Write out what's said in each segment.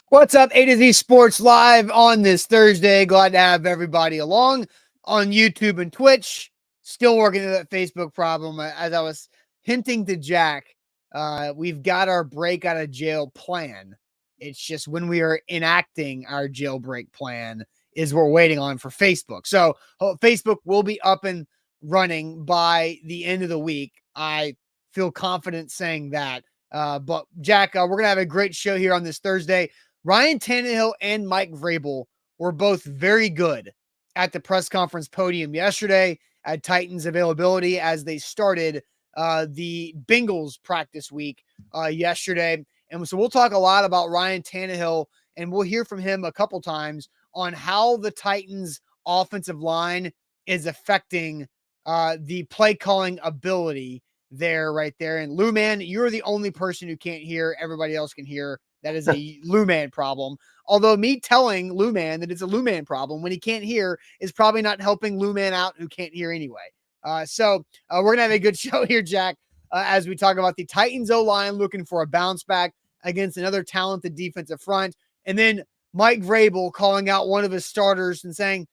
What's up, A to Z Sports Live on this Thursday. Glad to have everybody along on YouTube and Twitch. Still working through that Facebook problem. As I was hinting to Jack, we've got our break out of jail plan. It's just when we are enacting our jailbreak plan is what we're waiting on for Facebook. So Facebook will be up and running by the end of the week. I feel confident saying that. But Jack, we're going to have a great show here on this Thursday. Ryan Tannehill and Mike Vrabel were both very good at the press conference podium yesterday at Titans availability as they started the Bengals practice week yesterday. And so we'll talk a lot about Ryan Tannehill, and we'll hear from him a couple times on how the Titans offensive line is affecting the play calling ability right there. And Lou Man, you're the only person who can't hear. Everybody else can hear. That is a Lou Man problem. Although me telling Lou Man that it's a Lou Man problem when he can't hear is probably not helping Lou Man out who can't hear anyway. So we're going to have a good show here, Jack, as we talk about the Titans O-line looking for a bounce back against another talented defensive front. And then Mike Vrabel calling out one of his starters and saying,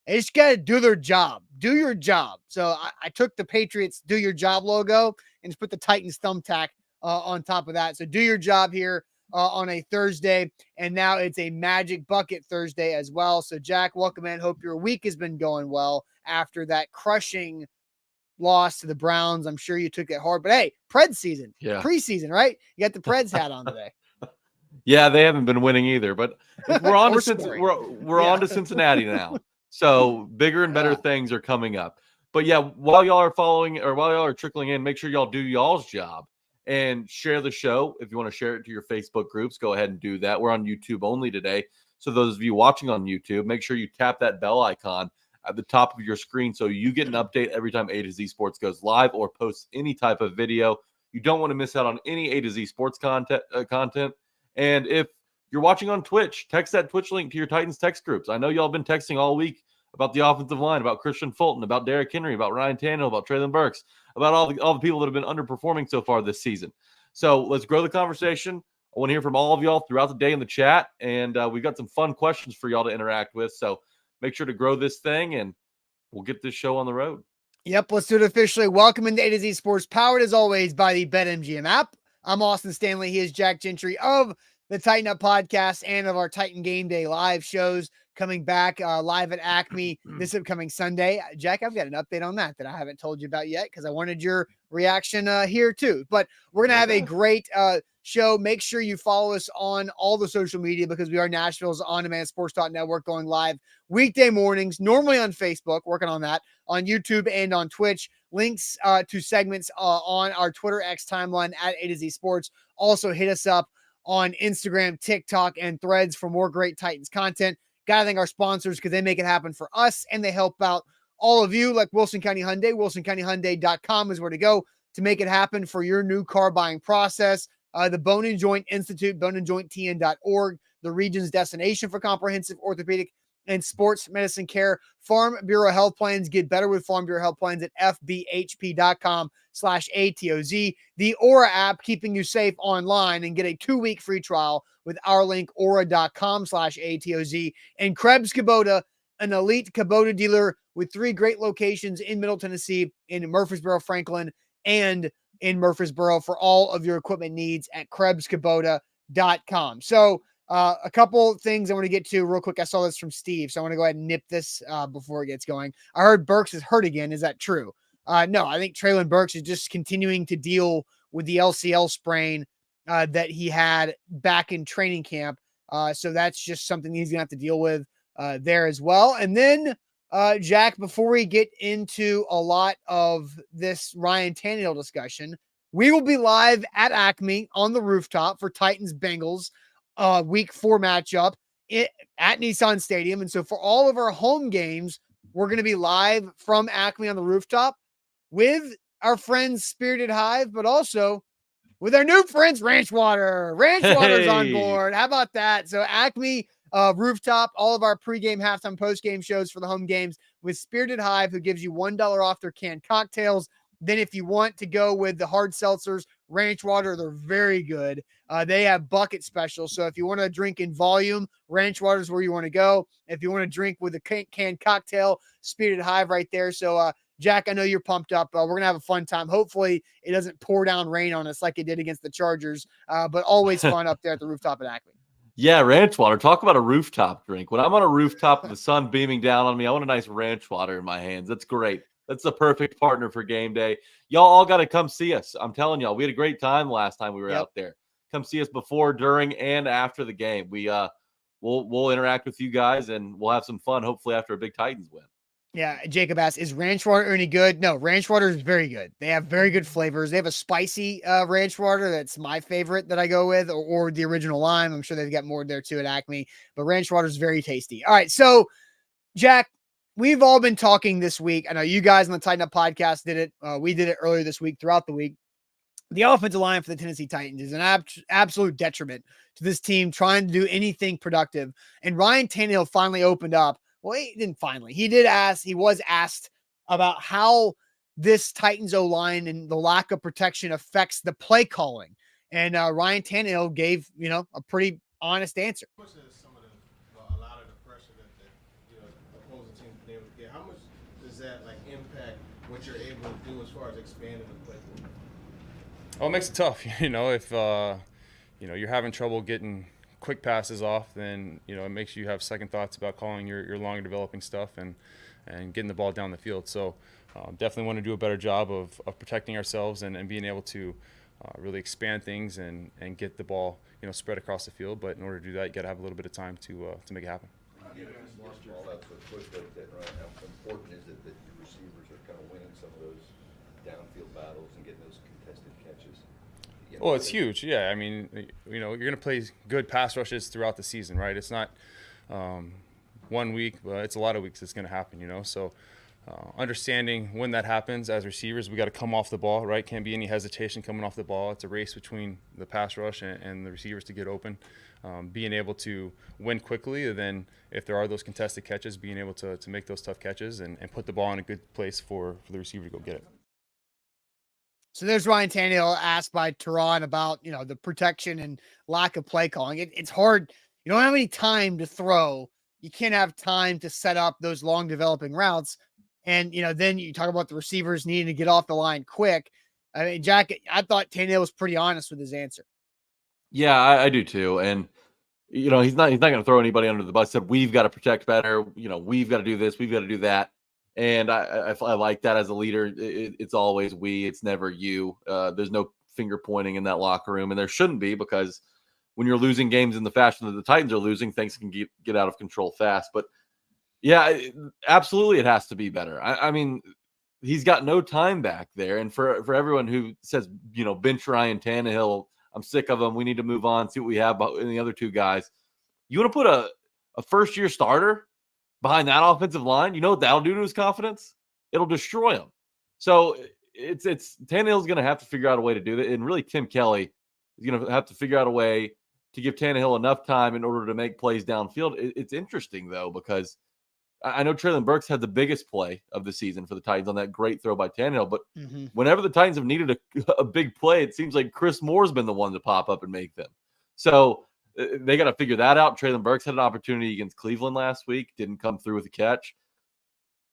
they just got to do their job. Do your job. So I took the Patriots do your job logo and just put the Titans thumbtack on top of that. So do your job here on a Thursday. And now it's a Magic Bucket Thursday as well. So Jack, welcome in. Hope your week has been going well after that crushing loss to the Browns. I'm sure you took it hard, but hey, Preds season, preseason, right? You got the Preds hat on today. Yeah, they haven't been winning either, but we're on to we're on to Cincinnati now. So bigger and better things are coming up. But yeah, while y'all are following or while y'all are trickling in, make sure y'all do y'all's job and share the show. If you want to share it to your Facebook groups, go ahead and do that. We're on YouTube only today. So those of you watching on YouTube, make sure you tap that bell icon at the top of your screen so you get an update every time A to Z Sports goes live or posts any type of video. You don't want to miss out on any A to Z Sports content. And if you're watching on Twitch, text that Twitch link to your Titans text groups. I know y'all been texting all week about the offensive line, about Christian Fulton, about Derrick Henry, about Ryan Tannehill, about Treylon Burks, about all the people that have been underperforming so far this season. So let's grow the conversation. I want to hear from all of y'all throughout the day in the chat, and we've got some fun questions for y'all to interact with. So make sure to grow this thing, and we'll get this show on the road. Yep, let's do it officially. Welcome into A to Z Sports, powered as always by the BetMGM app. I'm Austin Stanley. He is Jack Gentry of the Tighten Up podcast and of our Titan Game Day live shows coming back live at Acme this upcoming Sunday. Jack, I've got an update on that I haven't told you about yet because I wanted your reaction here too. But we're going to have a great show. Make sure you follow us on all the social media because we are Nashville's on-demand sports network going live weekday mornings, normally on Facebook, working on that, on YouTube and on Twitch. Links to segments on our Twitter X timeline at A to Z Sports. Also hit us up on Instagram, TikTok, and Threads for more great Titans content. Gotta thank our sponsors because they make it happen for us and they help out all of you, like Wilson County Hyundai. WilsonCountyHyundai.com is where to go to make it happen for your new car buying process. The Bone and Joint Institute, boneandjointtn.org, the region's destination for comprehensive orthopedic and sports medicine care. Farm Bureau Health Plans. Get better with Farm Bureau Health Plans at fbhp.com/ATOZ. The Aura app, keeping you safe online, and get a 2-week free trial with our link, aura.com/ATOZ. And Krebs Kubota, an elite Kubota dealer with 3 great locations in Middle Tennessee, in Murfreesboro, Franklin, and in Murfreesboro for all of your equipment needs at KrebsKubota.com. So, a couple things I want to get to real quick. I saw this from Steve, so I want to go ahead and nip this before it gets going. I heard Burks is hurt again. Is that true? No, I think Treylon Burks is just continuing to deal with the LCL sprain that he had back in training camp. So that's just something he's going to have to deal with there as well. And then, Jack, before we get into a lot of this Ryan Tannehill discussion, we will be live at Acme on the rooftop for Titans Bengals week 4 matchup at Nissan Stadium. And so for all of our home games, we're going to be live from Acme on the rooftop with our friends Spirited Hive, but also with our new friends Ranch Water. Ranch Water's on board. How about that? So Acme rooftop, all of our pregame, halftime, postgame shows for the home games with Spirited Hive, who gives you $1 off their canned cocktails. Then if you want to go with the hard seltzers, ranch water. They're very good. They have bucket specials. So if you want to drink in volume, ranch water is where you want to go. If you want to drink with a canned cocktail, Spirited Hive right there. So, Jack, I know you're pumped up. We're going to have a fun time. Hopefully it doesn't pour down rain on us like it did against the Chargers, but always fun up there at the rooftop at Acme. Yeah, ranch water. Talk about a rooftop drink. When I'm on a rooftop with the sun beaming down on me, I want a nice ranch water in my hands. That's great. That's the perfect partner for game day. Y'all all got to come see us. I'm telling y'all, we had a great time last time we were out there. Come see us before, during, and after the game. We'll interact with you guys, and we'll have some fun, hopefully, after a big Titans win. Yeah, Jacob asks, is ranch water any good? No, ranch water is very good. They have very good flavors. They have a spicy ranch water that's my favorite that I go with, or the original lime. I'm sure they've got more there too at Acme, but ranch water is very tasty. All right, so Jack, we've all been talking this week. I know you guys on the Tighten Up podcast did it. We did it earlier this week, throughout the week. The offensive line for the Tennessee Titans is an absolute detriment to this team trying to do anything productive. And Ryan Tannehill finally opened up. Well, he didn't finally. He was asked about how this Titans O-line and the lack of protection affects the play calling. And Ryan Tannehill gave, a pretty honest answer. How much is a lot of the pressure that the opposing team's been able to get, how much does that impact what you're able to do as far as expanding the play? Oh, it makes it tough. If you're having trouble getting quick passes off, then it makes you have second thoughts about calling your longer developing stuff and getting the ball down the field. So definitely want to do a better job of protecting ourselves and being able to really expand things and get the ball spread across the field. But in order to do that, you got to have a little bit of time to make it happen. How important is it that your receivers are kind of winning some of those downfield battles and getting those contested catches? Well, it's huge. Yeah, I mean, you're going to play good pass rushes throughout the season, right? It's not 1 week, but it's a lot of weeks it's going to happen, So understanding when that happens as receivers, we got to come off the ball, right? Can't be any hesitation coming off the ball. It's a race between the pass rush and the receivers to get open. Being able to win quickly, and then if there are those contested catches, being able to make those tough catches and put the ball in a good place for the receiver to go get it. So there's Ryan Tannehill asked by Tehran about, the protection and lack of play calling. It's hard. You don't have any time to throw. You can't have time to set up those long developing routes. And, then you talk about the receivers needing to get off the line quick. I mean, Jack, I thought Tannehill was pretty honest with his answer. Yeah, I do too. And, he's not going to throw anybody under the bus. He said, we've got to protect better. We've got to do this. We've got to do that. And I like that as a leader. It's always we. It's never you. There's no finger pointing in that locker room, and there shouldn't be, because when you're losing games in the fashion that the Titans are losing, things can get out of control fast. But yeah, absolutely, it has to be better. I mean, he's got no time back there, and for everyone who says bench Ryan Tannehill, I'm sick of him. We need to move on. See what we have in the other two guys. You want to put a first year starter behind that offensive line, you know what that'll do to his confidence? It'll destroy him. So it's Tannehill's going to have to figure out a way to do that. And really, Tim Kelly is going to have to figure out a way to give Tannehill enough time in order to make plays downfield. It's interesting, though, because I know Treylon Burks had the biggest play of the season for the Titans on that great throw by Tannehill. But whenever the Titans have needed a big play, it seems like Chris Moore's been the one to pop up and make them. So they got to figure that out. Treylon Burks had an opportunity against Cleveland last week, didn't come through with a catch.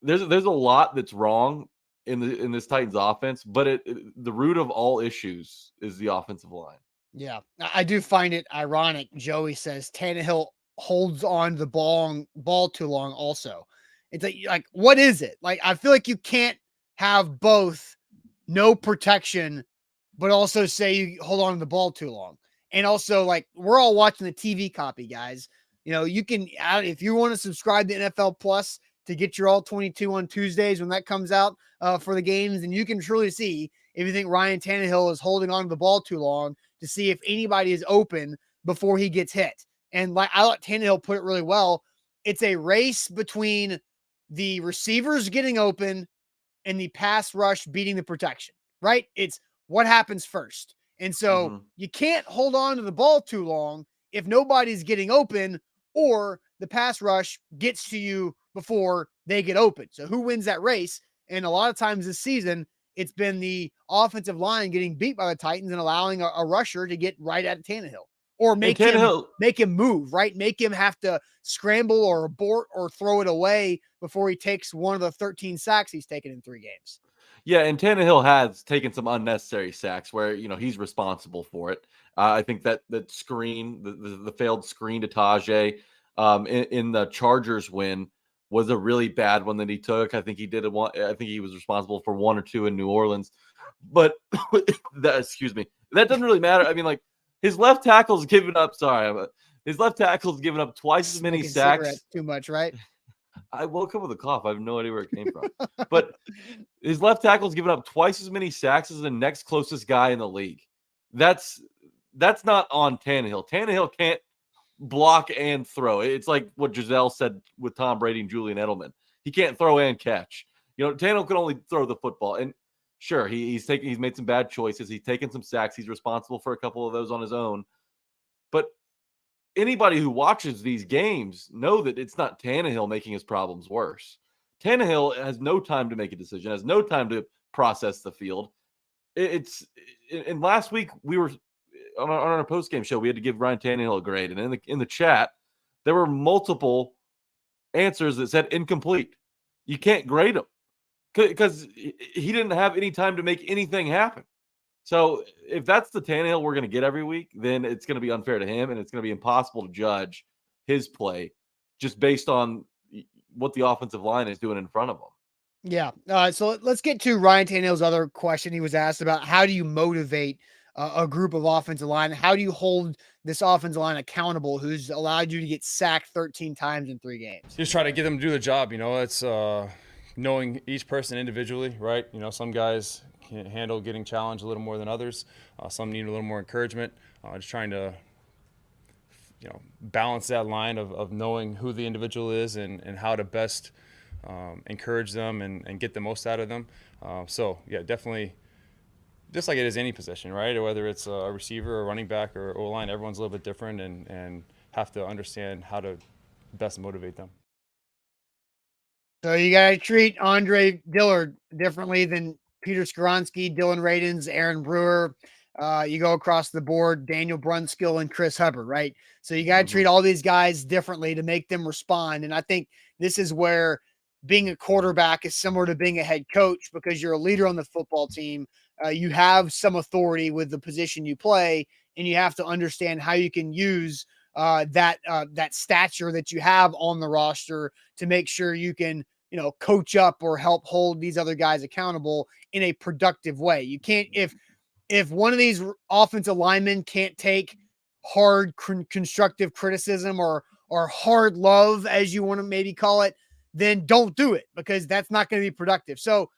There's a lot that's wrong in this Titans offense, but the root of all issues is the offensive line. Yeah, I do find it ironic. Joey says Tannehill holds on to the ball too long. Also, it's like what is it? Like, I feel like you can't have both no protection, but also say you hold on to the ball too long. And also, we're all watching the TV copy, guys. You can, if you want to subscribe to NFL Plus to get your all 22 on Tuesdays when that comes out for the games, then you can truly see if you think Ryan Tannehill is holding on to the ball too long to see if anybody is open before he gets hit. And I thought Tannehill put it really well. It's a race between the receivers getting open and the pass rush beating the protection, right? It's what happens first. And so you can't hold on to the ball too long if nobody's getting open or the pass rush gets to you before they get open. So who wins that race? And a lot of times this season, it's been the offensive line getting beat by the Titans and allowing a rusher to get right at Tannehill or make him move, right? Make him have to scramble or abort or throw it away before he takes one of the 13 sacks he's taken in 3 games. Yeah, and Tannehill has taken some unnecessary sacks where, he's responsible for it. I think that screen, the failed screen to Tajay in the Chargers win was a really bad one that he took. I think he was responsible for 1 or 2 in New Orleans. But that doesn't really matter. I mean, like, his left tackle's given up twice as many sacks. Too much, right? I woke up with a cough. I have no idea where it came from. But his left tackle's given up twice as many sacks as the next closest guy in the league. That's not on Tannehill. Tannehill can't block and throw. It's like what Giselle said with Tom Brady and Julian Edelman. He can't throw and catch. Tannehill can only throw the football. And sure, he's made some bad choices. He's taken some sacks. He's responsible for a couple of those on his own. But anybody who watches these games know that it's not Tannehill making his problems worse. Tannehill has no time to make a decision, has no time to process the field. And last week we were on our post-game show, we had to give Ryan Tannehill a grade. And in the chat, there were multiple answers that said incomplete. You can't grade him because he didn't have any time to make anything happen. So if that's the Tannehill we're going to get every week, then it's going to be unfair to him, and it's going to be impossible to judge his play just based on what the offensive line is doing in front of him. Yeah. So let's get to Ryan Tannehill's other question. He was asked about how do you motivate a group of offensive line? How do you hold this offensive line accountable who's allowed you to get sacked 13 times in 3 games? Just try to get them to do the job. It's knowing each person individually, right? Some guys can handle getting challenged a little more than others. Some need a little more encouragement. Just trying to, balance that line of knowing who the individual is and how to best encourage them and get the most out of them. So, yeah, definitely just like it is any position, right? Or whether it's a receiver or running back or O-line, everyone's a little bit different and have to understand how to best motivate them. So you got to treat Andre Dillard differently than Peter Skoronski, Dylan Radins, Aaron Brewer. You go across the board, Daniel Brunskill and Chris Hubbard, right? So you got to treat all these guys differently to make them respond. And I think this is where being a quarterback is similar to being a head coach because you're a leader on the football team. You have some authority with the position you play, and you have to understand how you can use that stature that you have on the roster to make sure you can, coach up or help hold these other guys accountable in a productive way. You can't, if one of these offensive linemen can't take hard constructive criticism or hard love, as you want to maybe call it, then don't do it because that's not going to be productive. So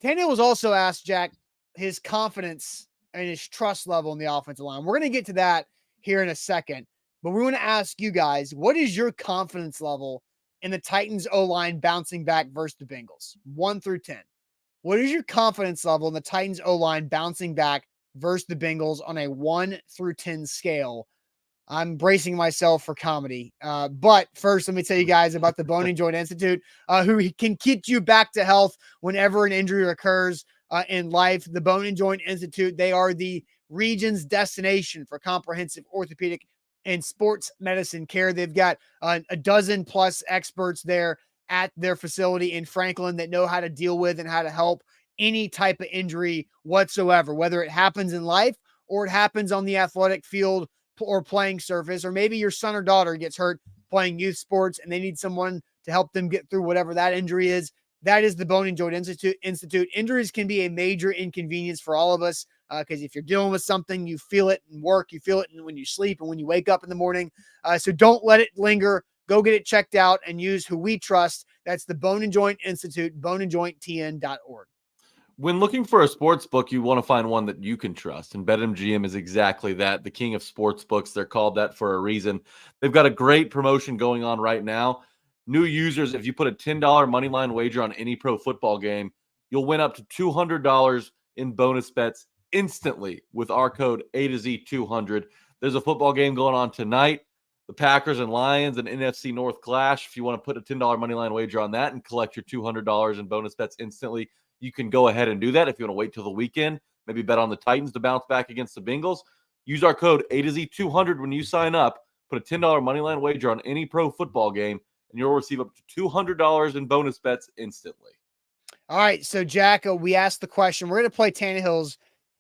Tannehill was also asked, Jack, his confidence and his trust level in the offensive line. We're going to get to that here in a second, but we want to ask you guys, what is your confidence level in the Titans O-line bouncing back versus the Bengals? 1 through 10. What is your confidence level in the Titans O-line bouncing back versus the Bengals on a 1 through 10 scale? I'm bracing myself for comedy. But first, let me tell you guys about the Bone and Joint Institute, who can get you back to health whenever an injury occurs in life. The Bone and Joint Institute, they are the region's destination for comprehensive orthopedic and sports medicine care. They've got a dozen plus experts there at their facility in Franklin that know how to deal with and how to help any type of injury whatsoever, whether it happens in life or it happens on the athletic field or playing surface, or maybe your son or daughter gets hurt playing youth sports and they need someone to help them get through whatever that injury is. That is the Bone and Joint Institute. Injuries can be a major inconvenience for all of us because if you're dealing with something, you feel it in work, you feel it when you sleep and when you wake up in the morning. So don't let it linger. Go get it checked out and use who we trust. That's the Bone and Joint Institute, boneandjointtn.org. When looking for a sports book, you want to find one that you can trust, and BetMGM is exactly that, the king of sports books. They're called that for a reason. They've got a great promotion going on right now. New users, if you put a $10 moneyline wager on any pro football game, you'll win up to $200 in bonus bets instantly with our code A2Z200. There's a football game going on tonight, the Packers and Lions and NFC North clash. If you want to put a $10 moneyline wager on that and collect your $200 in bonus bets instantly, you can go ahead and do that. If you want to wait till the weekend, maybe bet on the Titans to bounce back against the Bengals. Use our code A2Z200 when you sign up. Put a $10 moneyline wager on any pro football game, and you'll receive up to $200 in bonus bets instantly. All right, so Jack, we asked the question. We're going to play Tannehill's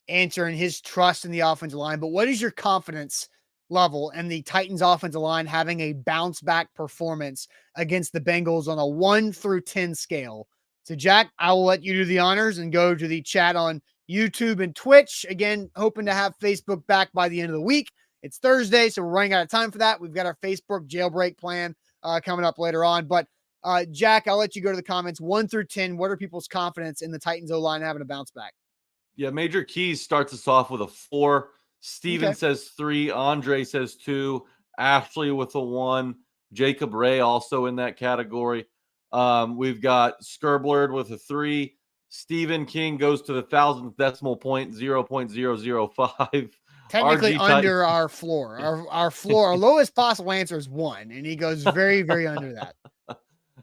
answer and his trust in the offensive line, but what is your confidence level in the Titans offensive line having a bounce back performance against the Bengals on a 1 through 10 scale? So Jack, I will let you do the honors and go to the chat on YouTube and Twitch. Again, hoping to have Facebook back by the end of the week. It's Thursday, so we're running out of time for that. We've got our Facebook jailbreak plan coming up later on. But Jack, I'll let you go to the comments. 1 through 10, what are people's confidence in the Titans O-line having a bounce back? Yeah, Major Keys starts us off with a 4. Steven says 3. Andre says 2. Ashley with a 1. Jacob Ray also in that category. We've got Skerblerd with a 3. Stephen King goes to the 1,000th decimal point, 0.005. Technically RG under our floor. Our floor, our lowest possible answer is 1, and he goes very, very under that.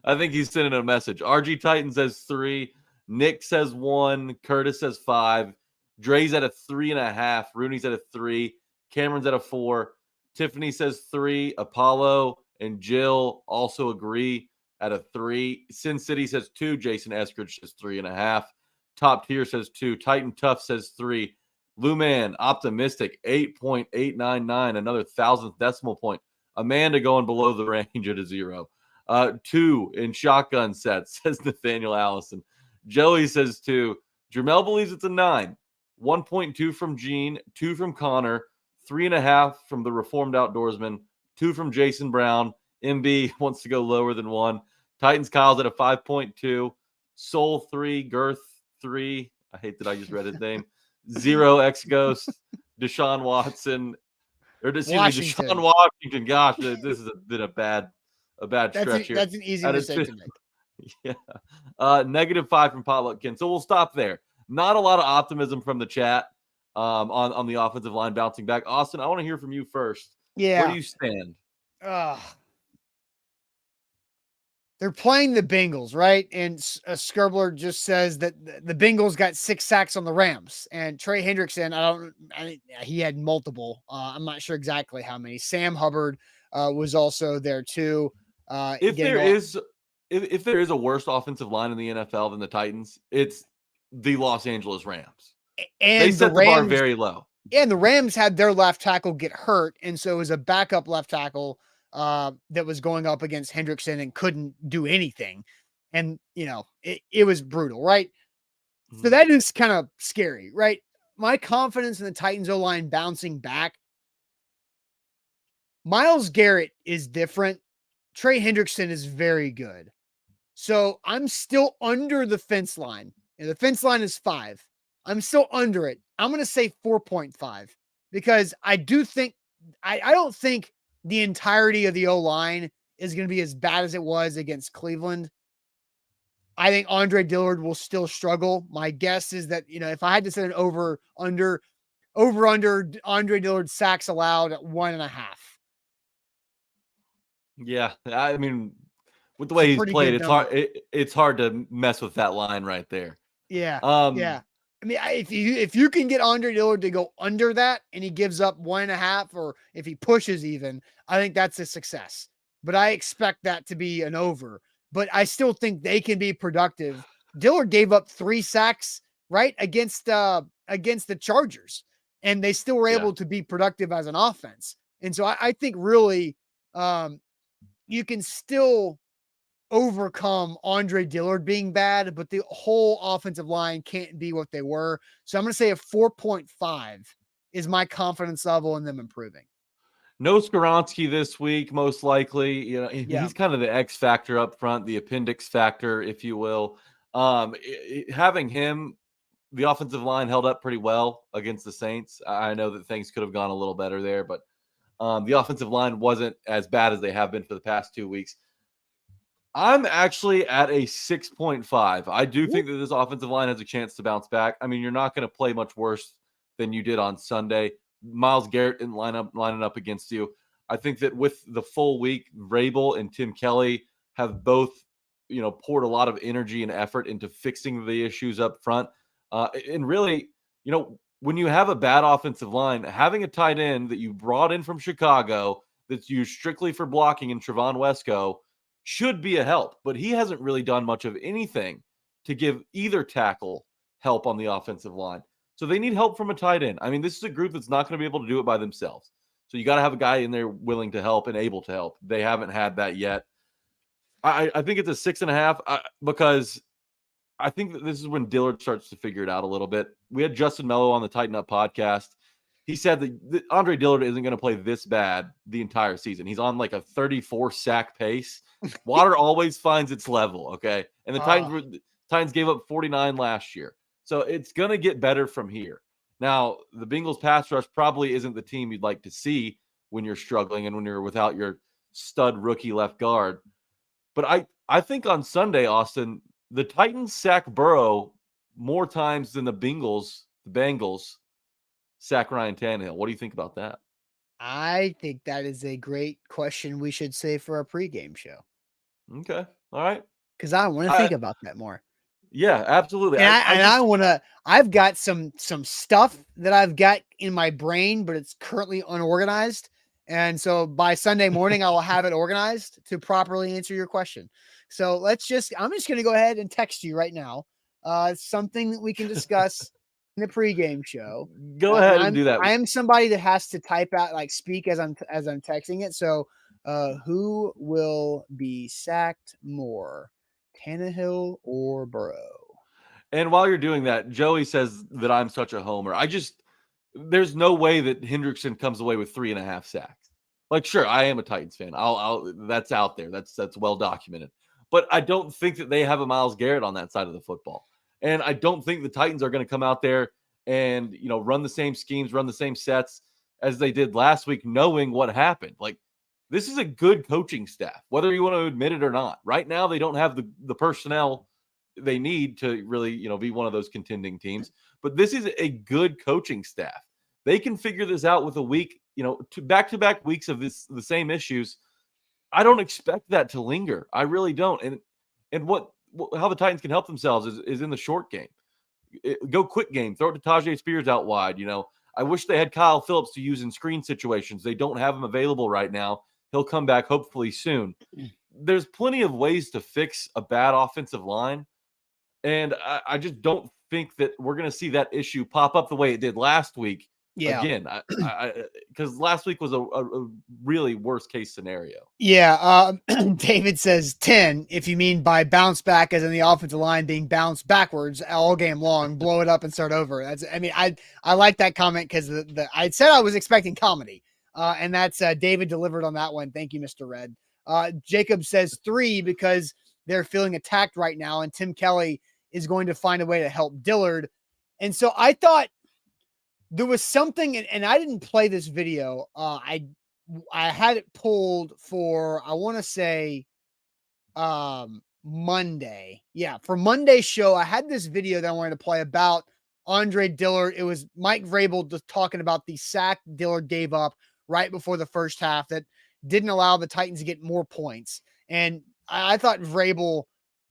I think he's sending a message. RG Titan says 3. Nick says 1. Curtis says 5. Dre's at a 3.5. Rooney's at a 3. Cameron's at a 4. Tiffany says 3. Apollo and Jill also agree at a 3. Sin City says 2. Jason Eskridge says 3.5. Top Tier says 2. Titan Tough says 3. Luman Optimistic 8.899. Another 1,000th decimal point. Amanda going below the range at a 0. 2 in shotgun sets, says Nathaniel Allison. Joey says 2. Jermel believes it's a 9. 1.2 from Gene, 2 from Connor, 3.5 from the Reformed Outdoorsman, 2 from Jason Brown. MB wants to go lower than 1. Titans Kyle's at a 5.2. Soul 3, Girth 3. I hate that I just read his name. 0 X Ghost. Deshaun Watson. Or excuse me, Deshaun Washington. Gosh, this has been a bad stretch here. That's an easy mistake to make. Yeah. -5 from Potluck Ken. So we'll stop there. Not a lot of optimism from the chat on the offensive line bouncing back. Austin, I want to hear from you first. Yeah. Where do you stand? They're playing the Bengals, right? And Skerbler just says that the Bengals got 6 sacks on the Rams. And Trey Hendrickson, he had multiple. I'm not sure exactly how many. Sam Hubbard was also there too. If there is a worse offensive line in the NFL than the Titans, it's the Los Angeles Rams. And they set the bar very low. And the Rams had their left tackle get hurt, and so it was a backup left tackle that was going up against Hendrickson and couldn't do anything. And, it was brutal, right? Mm-hmm. So that is kind of scary, right? My confidence in the Titans O-line bouncing back. Myles Garrett is different. Trey Hendrickson is very good. So I'm still under the fence line. And the fence line is 5. I'm still under it. I'm going to say 4.5 because I do think I don't think the entirety of the O-line is going to be as bad as it was against Cleveland. I think Andre Dillard will still struggle. My guess is that, if I had to set an over under Andre Dillard sacks allowed at 1.5. Yeah. I mean, with the way he's played, it's hard to mess with that line right there. Yeah. Yeah. I mean, if you can get Andre Dillard to go under that and he gives up 1.5, or if he pushes even, I think that's a success. But I expect that to be an over. But I still think they can be productive. Dillard gave up 3 sacks, right, against the Chargers, and they still were able to be productive as an offense. And so I think really you can still overcome Andre Dillard being bad, but the whole offensive line can't be what they were. So I'm going to say a 4.5 is my confidence level in them improving. No Skoronski this week, most likely. He's kind of the X factor up front, the appendix factor, if you will. Having him, the offensive line held up pretty well against the Saints. I know that things could have gone a little better there, but the offensive line wasn't as bad as they have been for the past 2 weeks. I'm actually at a 6.5. I do think that this offensive line has a chance to bounce back. I mean, you're not going to play much worse than you did on Sunday. Myles Garrett didn't lining up against you. I think that with the full week, Vrabel and Tim Kelly have both poured a lot of energy and effort into fixing the issues up front. And really, when you have a bad offensive line, having a tight end that you brought in from Chicago that's used strictly for blocking in Trevon Wesco should be a help. But he hasn't really done much of anything to give either tackle help on the offensive line. So they need help from a tight end. I mean, this is a group that's not going to be able to do it by themselves. So you got to have a guy in there willing to help and able to help. They haven't had that yet. I think it's a 6.5 because I think that this is when Dillard starts to figure it out a little bit. We had Justin Mello on the Tighten Up podcast. He said that Andre Dillard isn't going to play this bad the entire season. He's on like a 34 sack pace. Water always finds its level, okay? And the Titans gave up 49 last year. So it's going to get better from here. Now, the Bengals pass rush probably isn't the team you'd like to see when you're struggling and when you're without your stud rookie left guard. But I think on Sunday, Austin, the Titans sack Burrow more times than the Bengals sack Ryan Tannehill. What do you think about that? I think that is a great question we should save for our pregame show. Okay. All right. Because I want to think about that more. Yeah, absolutely. And I've got some stuff that I've got in my brain, but it's currently unorganized. And so by Sunday morning, I will have it organized to properly answer your question. So I'm just going to go ahead and text you right now. Something that we can discuss in the pregame show. Go ahead and do that. I am somebody that has to type out, like speak as I'm texting it. So who will be sacked more, Tannehill or Burrow? And while you're doing that, Joey says that I'm such a homer. There's no way that Hendrickson comes away with 3.5 sacks. Like, sure, I am a Titans fan. That's out there. That's well documented. But I don't think that they have a Myles Garrett on that side of the football. And I don't think the Titans are going to come out there and, run the same schemes, run the same sets as they did last week, knowing what happened. Like, this is a good coaching staff, whether you want to admit it or not. Right now, they don't have the personnel they need to really, be one of those contending teams. But this is a good coaching staff. They can figure this out with a week, back-to-back weeks of the same issues. I don't expect that to linger. I really don't. And how the Titans can help themselves is in the short game. Go quick game. Throw it to Tajay Spears out wide. I wish they had Kyle Phillips to use in screen situations. They don't have him available right now. He'll come back hopefully soon. There's plenty of ways to fix a bad offensive line. And I just don't think that we're going to see that issue pop up the way it did last week. Yeah. Again, because last week was a really worst case scenario. Yeah. David says 10, if you mean by bounce back as in the offensive line being bounced backwards all game long, blow it up and start over. I like that comment because I said I was expecting comedy. And that's David delivered on that one. Thank you, Mr. Red. Jacob says 3 because they're feeling attacked right now, and Tim Kelly is going to find a way to help Dillard. And so I thought there was something, and I didn't play this video. I had it pulled for, I want to say, Monday. Yeah, for Monday's show, I had this video that I wanted to play about Andre Dillard. It was Mike Vrabel just talking about the sack Dillard gave up right before the first half that didn't allow the Titans to get more points. And I thought Vrabel,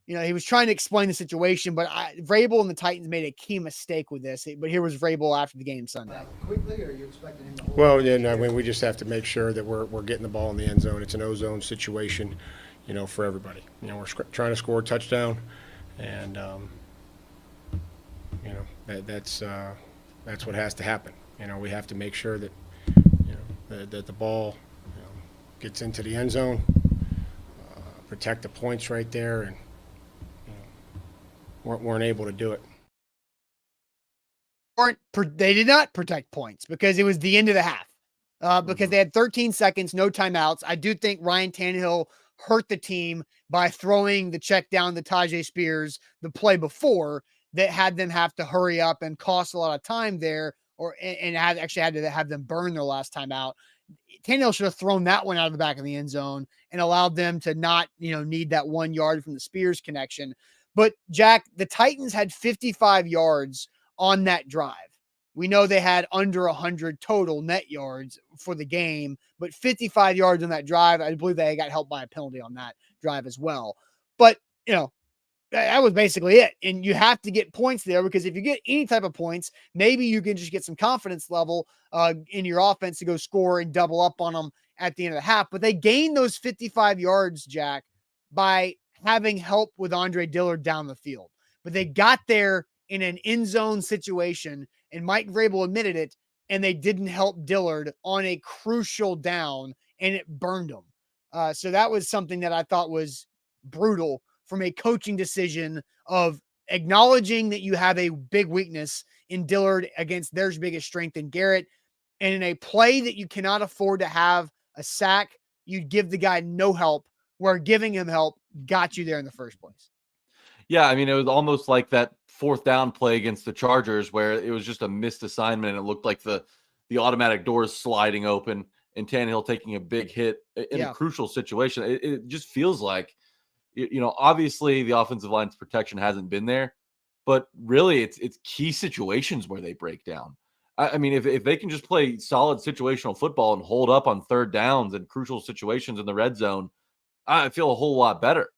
he was trying to explain the situation, but Vrabel and the Titans made a key mistake with this. But here was Vrabel after the game Sunday. Quickly, or are you expecting him to hold? Well, yeah, we just have to make sure that we're getting the ball in the end zone. It's an O-zone situation, for everybody. We're trying to score a touchdown, and that's what has to happen. We have to make sure that that the ball gets into the end zone, protect the points right there, and weren't able to do it. They did not protect points because it was the end of the half. Because they had 13 seconds, no timeouts. I do think Ryan Tannehill hurt the team by throwing the check down to Tajay Spears the play before that had them have to hurry up and cost a lot of time there, and had to have them burn their last time out. Tannehill should have thrown that one out of the back of the end zone and allowed them to not, need that 1 yard from the Spears connection. But Jack, the Titans had 55 yards on that drive. We know they had under 100 total net yards for the game, but 55 yards on that drive. I believe they got helped by a penalty on that drive as well. But that was basically it. And you have to get points there, because if you get any type of points, maybe you can just get some confidence level in your offense to go score and double up on them at the end of the half. But they gained those 55 yards, Jack, by having help with Andre Dillard down the field. But they got there in an end zone situation, and Mike Vrabel admitted it, and they didn't help Dillard on a crucial down, and it burned them. So that was something that I thought was brutal from a coaching decision of acknowledging that you have a big weakness in Dillard against their biggest strength in Garrett. And in a play that you cannot afford to have a sack, you give the guy no help, where giving him help got you there in the first place. Yeah, I mean, it was almost like that fourth down play against the Chargers where it was just a missed assignment and it looked like the automatic doors sliding open and Tannehill taking a big hit in a crucial situation. It just feels like, obviously the offensive line's protection hasn't been there, but really it's key situations where they break down. I mean, if they can just play solid situational football and hold up on third downs and crucial situations in the red zone, I feel a whole lot better.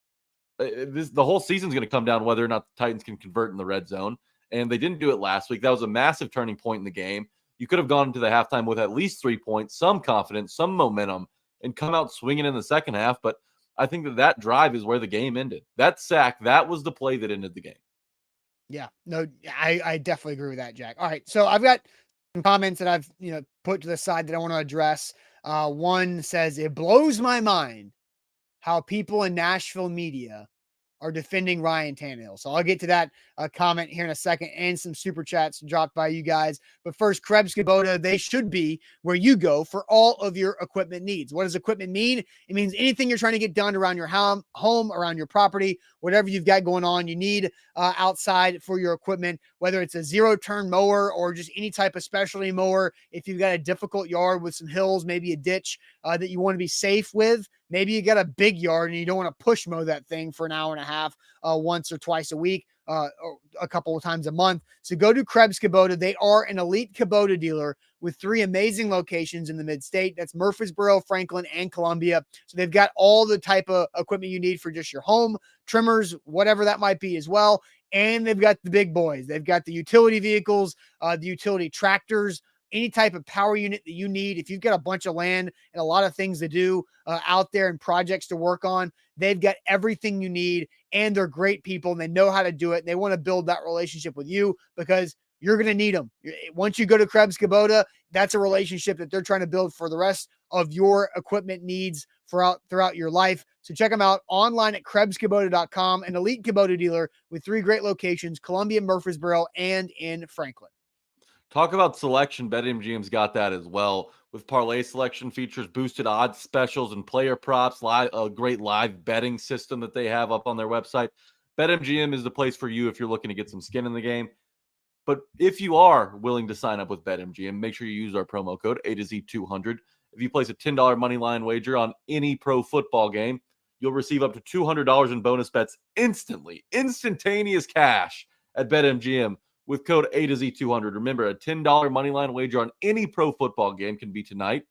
The whole season's going to come down whether or not the Titans can convert in the red zone, and they didn't do it last week. That was a massive turning point in the game. You could have gone into the halftime with at least 3 points, some confidence, some momentum, and come out swinging in the second half, but I think that drive is where the game ended. That sack, that was the play that ended the game. Yeah, no, I definitely agree with that, Jack. All right, so I've got some comments that I've put to the side that I want to address. One says, it blows my mind how people in Nashville media are defending Ryan Tannehill. So I'll get to that comment here in a second, and some super chats dropped by you guys. But first, Krebs Kubota, they should be where you go for all of your equipment needs. What does equipment mean? It means anything you're trying to get done around your home, around your property, whatever you've got going on, you need outside for your equipment, whether it's a zero-turn mower or just any type of specialty mower. If you've got a difficult yard with some hills, maybe a ditch that you want to be safe with, maybe you got a big yard and you don't want to push mow that thing for an hour and a half once or twice a week, or a couple of times a month. So go to Krebs Kubota. They are an elite Kubota dealer with 3 amazing locations in the mid-state. That's Murfreesboro, Franklin, and Columbia. So they've got all the type of equipment you need for just your home, trimmers, whatever that might be as well. And they've got the big boys. They've got the utility vehicles, the utility tractors, any type of power unit that you need. If you've got a bunch of land and a lot of things to do out there and projects to work on, they've got everything you need, and they're great people and they know how to do it. They want to build that relationship with you because you're going to need them. Once you go to Krebs Kubota, that's a relationship that they're trying to build for the rest of your equipment needs throughout your life. So check them out online at KrebsKubota.com, an elite Kubota dealer with 3 great locations, Columbia, Murfreesboro, and in Franklin. Talk about selection. BetMGM's got that as well, with parlay selection features, boosted odds specials, and player props. A great live betting system that they have up on their website. BetMGM is the place for you if you're looking to get some skin in the game. But if you are willing to sign up with BetMGM, make sure you use our promo code A to Z 200. If you place a $10 money line wager on any pro football game, you'll receive up to $200 in bonus bets instantly, instantaneous cash at BetMGM. With code A to Z 200. Remember, a $10 money line wager on any pro football game can be tonight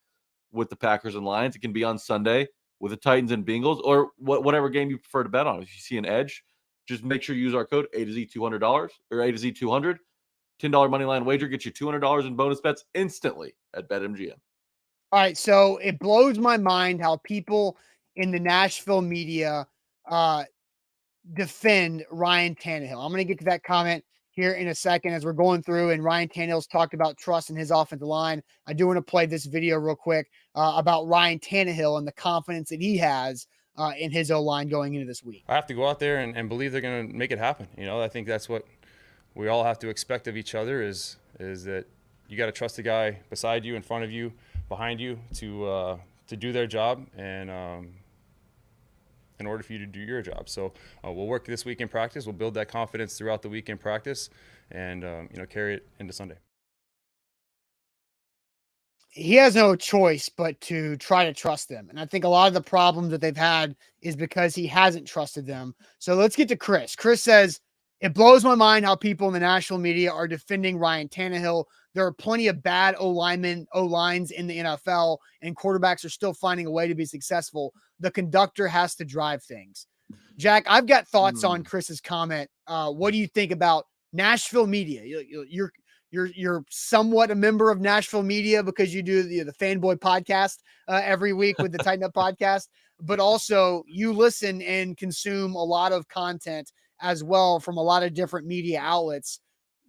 with the Packers and Lions. It can be on Sunday with the Titans and Bengals, or whatever game you prefer to bet on. If you see an edge, just make sure you use our code A to Z $200 or A to Z 200. $10 money line wager gets you $200 in bonus bets instantly at BetMGM. All right, so it blows my mind how people in the Nashville media defend Ryan Tannehill. I'm going to get to that comment here in a second as we're going through, and Ryan Tannehill's talked about trust in his offensive line. I do want to play this video real quick about Ryan Tannehill and the confidence that he has in his O-line going into this week. I have to go out there and believe they're going to make it happen. I think that's what we all have to expect of each other is that you got to trust the guy beside you, in front of you, behind you to do their job, and in order for you to do your job. So we'll work this week in practice. We'll build that confidence throughout the week in practice, and carry it into Sunday. He has no choice but to try to trust them. And I think a lot of the problems that they've had is because he hasn't trusted them. So let's get to Chris. Chris says, it blows my mind how people in the national media are defending Ryan Tannehill. There are plenty of bad O-lines in the NFL, and quarterbacks are still finding a way to be successful. The conductor has to drive things. Jack, I've got thoughts on Chris's comment. What do you think about Nashville media? You're somewhat a member of Nashville media because you do the Fanboy podcast every week with the Tighten Up podcast, but also you listen and consume a lot of content as well from a lot of different media outlets.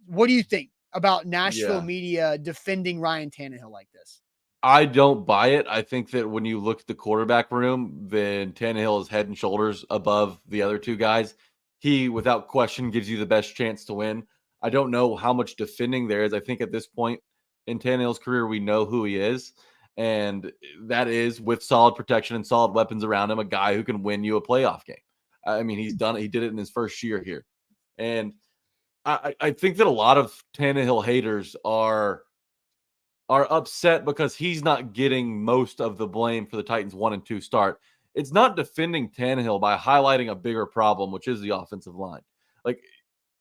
What do you think about Nashville media defending Ryan Tannehill like this? I don't buy it. I think that when you look at the quarterback room, then Tannehill is head and shoulders above the other two guys. He, without question, gives you the best chance to win. I don't know how much defending there is. I think at this point in Tannehill's career, we know who he is. And that is, with solid protection and solid weapons around him, a guy who can win you a playoff game. I mean, he's done it. He did it in his first year here. And I think that a lot of Tannehill haters are upset because he's not getting most of the blame for the Titans' 1-2 start. It's not defending Tannehill by highlighting a bigger problem, which is the offensive line. Like,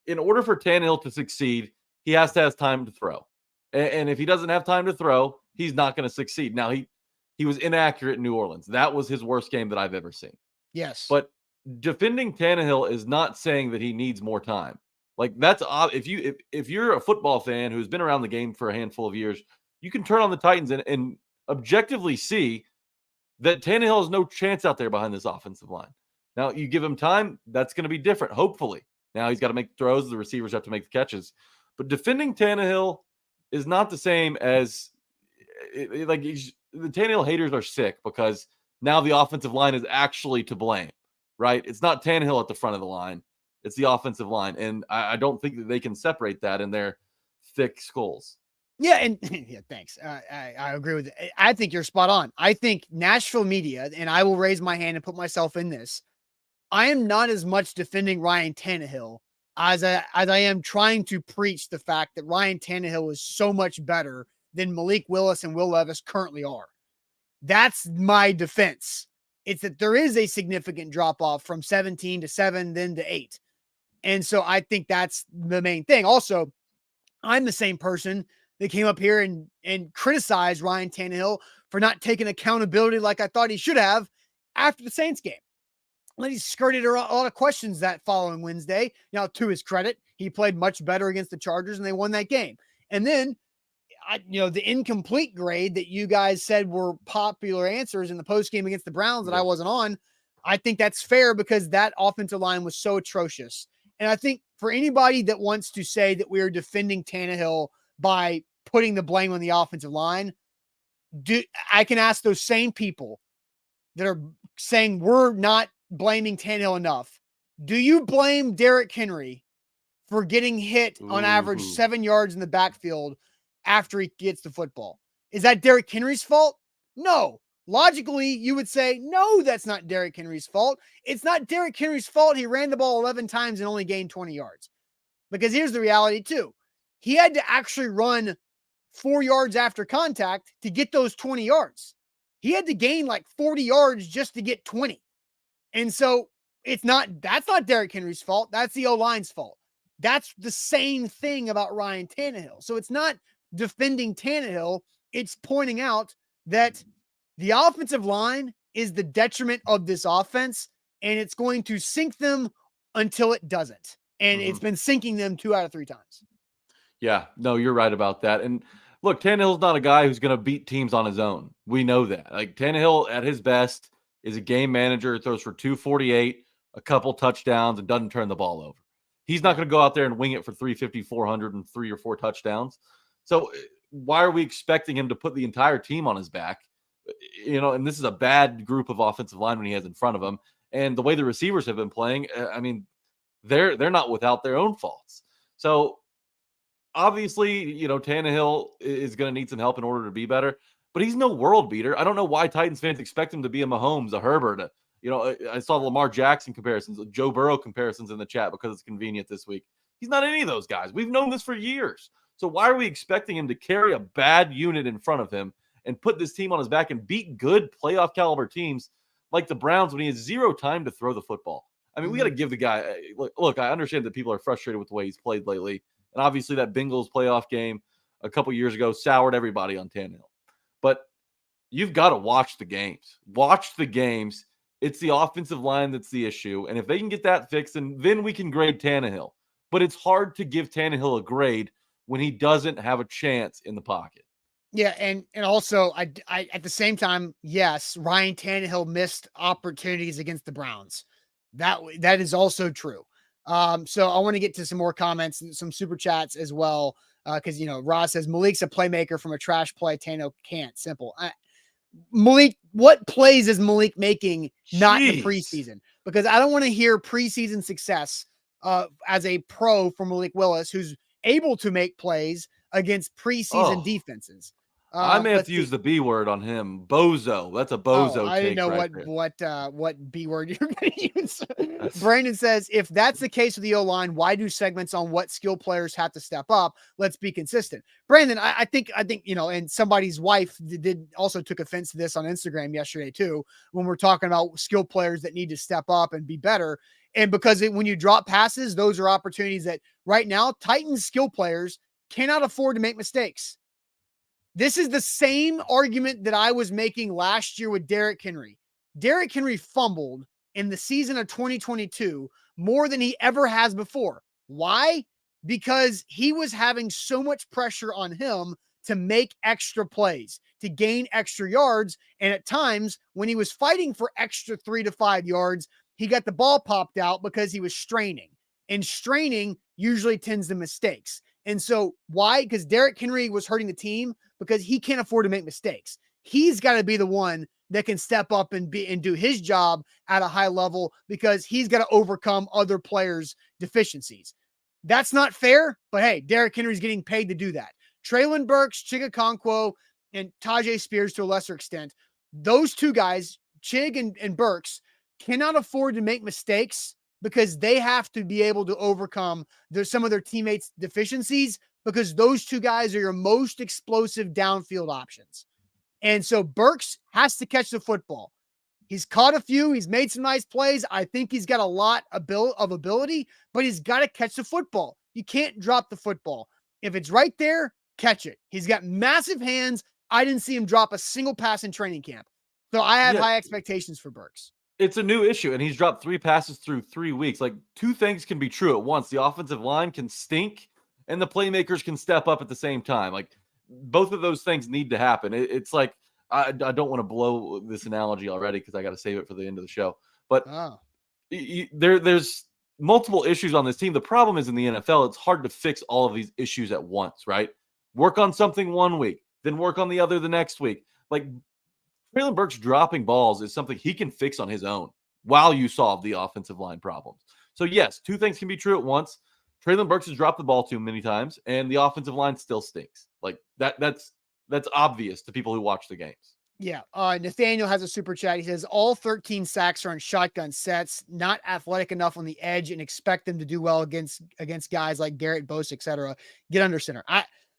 in order for Tannehill to succeed, he has to have time to throw. And if he doesn't have time to throw, he's not going to succeed. Now, he was inaccurate in New Orleans. That was his worst game that I've ever seen. Yes. But defending Tannehill is not saying that he needs more time. Like, that's if you're a football fan who's been around the game for a handful of years, you can turn on the Titans and objectively see that Tannehill has no chance out there behind this offensive line. Now, you give him time, that's going to be different, hopefully. Now he's got to make throws. The receivers have to make the catches. But defending Tannehill is not the same as the Tannehill haters are sick because now the offensive line is actually to blame, right? It's not Tannehill at the front of the line. It's the offensive line. And I don't think that they can separate that in their thick skulls. Yeah, and yeah, thanks. I agree with it. I think you're spot on. I think Nashville media, and I will raise my hand and put myself in this, I am not as much defending Ryan Tannehill as I am trying to preach the fact that Ryan Tannehill is so much better than Malik Willis and Will Levis currently are. That's my defense. It's that there is a significant drop-off from 17 to 7, then to 8. And so I think that's the main thing. Also, I'm the same person that came up here and criticized Ryan Tannehill for not taking accountability like I thought he should have after the Saints game. He skirted a lot of questions that following Wednesday. Now, to his credit, he played much better against the Chargers and they won that game. And then, the incomplete grade that you guys said were popular answers in the postgame against the Browns that I wasn't on, I think that's fair because that offensive line was so atrocious. And I think for anybody that wants to say that we are defending Tannehill by putting the blame on the offensive line, I can ask those same people that are saying we're not blaming Tannehill enough. Do you blame Derrick Henry for getting hit on average 7 yards in the backfield after he gets the football? Is that Derrick Henry's fault? No. Logically, you would say, no, that's not Derrick Henry's fault. It's not Derrick Henry's fault he ran the ball 11 times and only gained 20 yards. Because here's the reality, too. He had to actually run 4 yards after contact to get those 20 yards. He had to gain like 40 yards just to get 20. And so that's not Derrick Henry's fault. That's the O-line's fault. That's the same thing about Ryan Tannehill. So it's not defending Tannehill. It's pointing out that the offensive line is the detriment of this offense, and it's going to sink them until it doesn't. And it's been sinking them 2 out of 3 times. Yeah, no, you're right about that. And look, Tannehill's not a guy who's going to beat teams on his own. We know that. Like, Tannehill at his best is a game manager, throws for 248, a couple touchdowns, and doesn't turn the ball over. He's not going to go out there and wing it for 350, 400, and 3 or 4 touchdowns. So why are we expecting him to put the entire team on his back? And this is a bad group of offensive linemen he has in front of him. And the way the receivers have been playing, I mean, they're not without their own faults. So obviously, Tannehill is going to need some help in order to be better, but he's no world beater. I don't know why Titans fans expect him to be a Mahomes, a Herbert. I saw the Lamar Jackson comparisons, Joe Burrow comparisons in the chat because it's convenient this week. He's not any of those guys. We've known this for years. So why are we expecting him to carry a bad unit in front of him and put this team on his back and beat good playoff caliber teams like the Browns when he has zero time to throw the football? I mean, we got to give the guy look, I understand that people are frustrated with the way he's played lately. And obviously that Bengals playoff game a couple years ago soured everybody on Tannehill. But you've got to watch the games. Watch the games It's the offensive line that's the issue. And if they can get that fixed, then we can grade Tannehill. But it's hard to give Tannehill a grade when he doesn't have a chance in the pocket. Yeah, and also I at the same time, yes, Ryan Tannehill missed opportunities against the Browns. That is also true. So I want to get to some more comments and some super chats as well. Because Ross says Malik's a playmaker from a trash play. Tannehill can't. Simple. Malik, what plays is Malik making not in the preseason? Because I don't want to hear preseason success as a pro for Malik Willis, who's able to make plays against preseason defenses. I may have to use the B word on him. Bozo. That's a bozo. I didn't know what B word you're going to use. Brandon says, if that's the case with the O-line, why do segments on what skill players have to step up? Let's be consistent. Brandon, I think, and somebody's wife did also took offense to this on Instagram yesterday too, when we're talking about skill players that need to step up and be better. And because when you drop passes, those are opportunities that right now Titans skill players cannot afford to make mistakes. This is the same argument that I was making last year with Derrick Henry. Derrick Henry fumbled in the season of 2022 more than he ever has before. Why? Because he was having so much pressure on him to make extra plays, to gain extra yards. And at times when he was fighting for extra 3 to 5 yards, he got the ball popped out because he was straining. And straining usually tends to mistakes. And so why? Because Derrick Henry was hurting the team because he can't afford to make mistakes. He's got to be the one that can step up and do his job at a high level because he's got to overcome other players' deficiencies. That's not fair, but hey, Derrick Henry's getting paid to do that. Treylon Burks, Chig Okonkwo, and Tajay Spears to a lesser extent, those two guys, Chig and Burks, cannot afford to make mistakes because they have to be able to overcome some of their teammates' deficiencies because those two guys are your most explosive downfield options. And so Burks has to catch the football. He's caught a few. He's made some nice plays. I think he's got a lot of ability, but he's got to catch the football. You can't drop the football. If it's right there, catch it. He's got massive hands. I didn't see him drop a single pass in training camp. So I have high expectations for Burks. It's a new issue, and he's dropped 3 passes through 3 weeks. Like, two things can be true at once. The offensive line can stink, and the playmakers can step up at the same time. Like, both of those things need to happen. It's like, I don't want to blow this analogy already because I got to save it for the end of the show. But there's multiple issues on this team. The problem is in the NFL, it's hard to fix all of these issues at once, right? Work on something 1 week, then work on the other the next week. Like, Treylon Burks dropping balls is something he can fix on his own while you solve the offensive line problems. So, yes, 2 things can be true at once. Treylon Burks has dropped the ball too many times, and the offensive line still stinks. Like, that's obvious to people who watch the games. Yeah. Nathaniel has a super chat. He says, all 13 sacks are on shotgun sets, not athletic enough on the edge, and expect them to do well against guys like Garrett, Bose, etc. Get under center.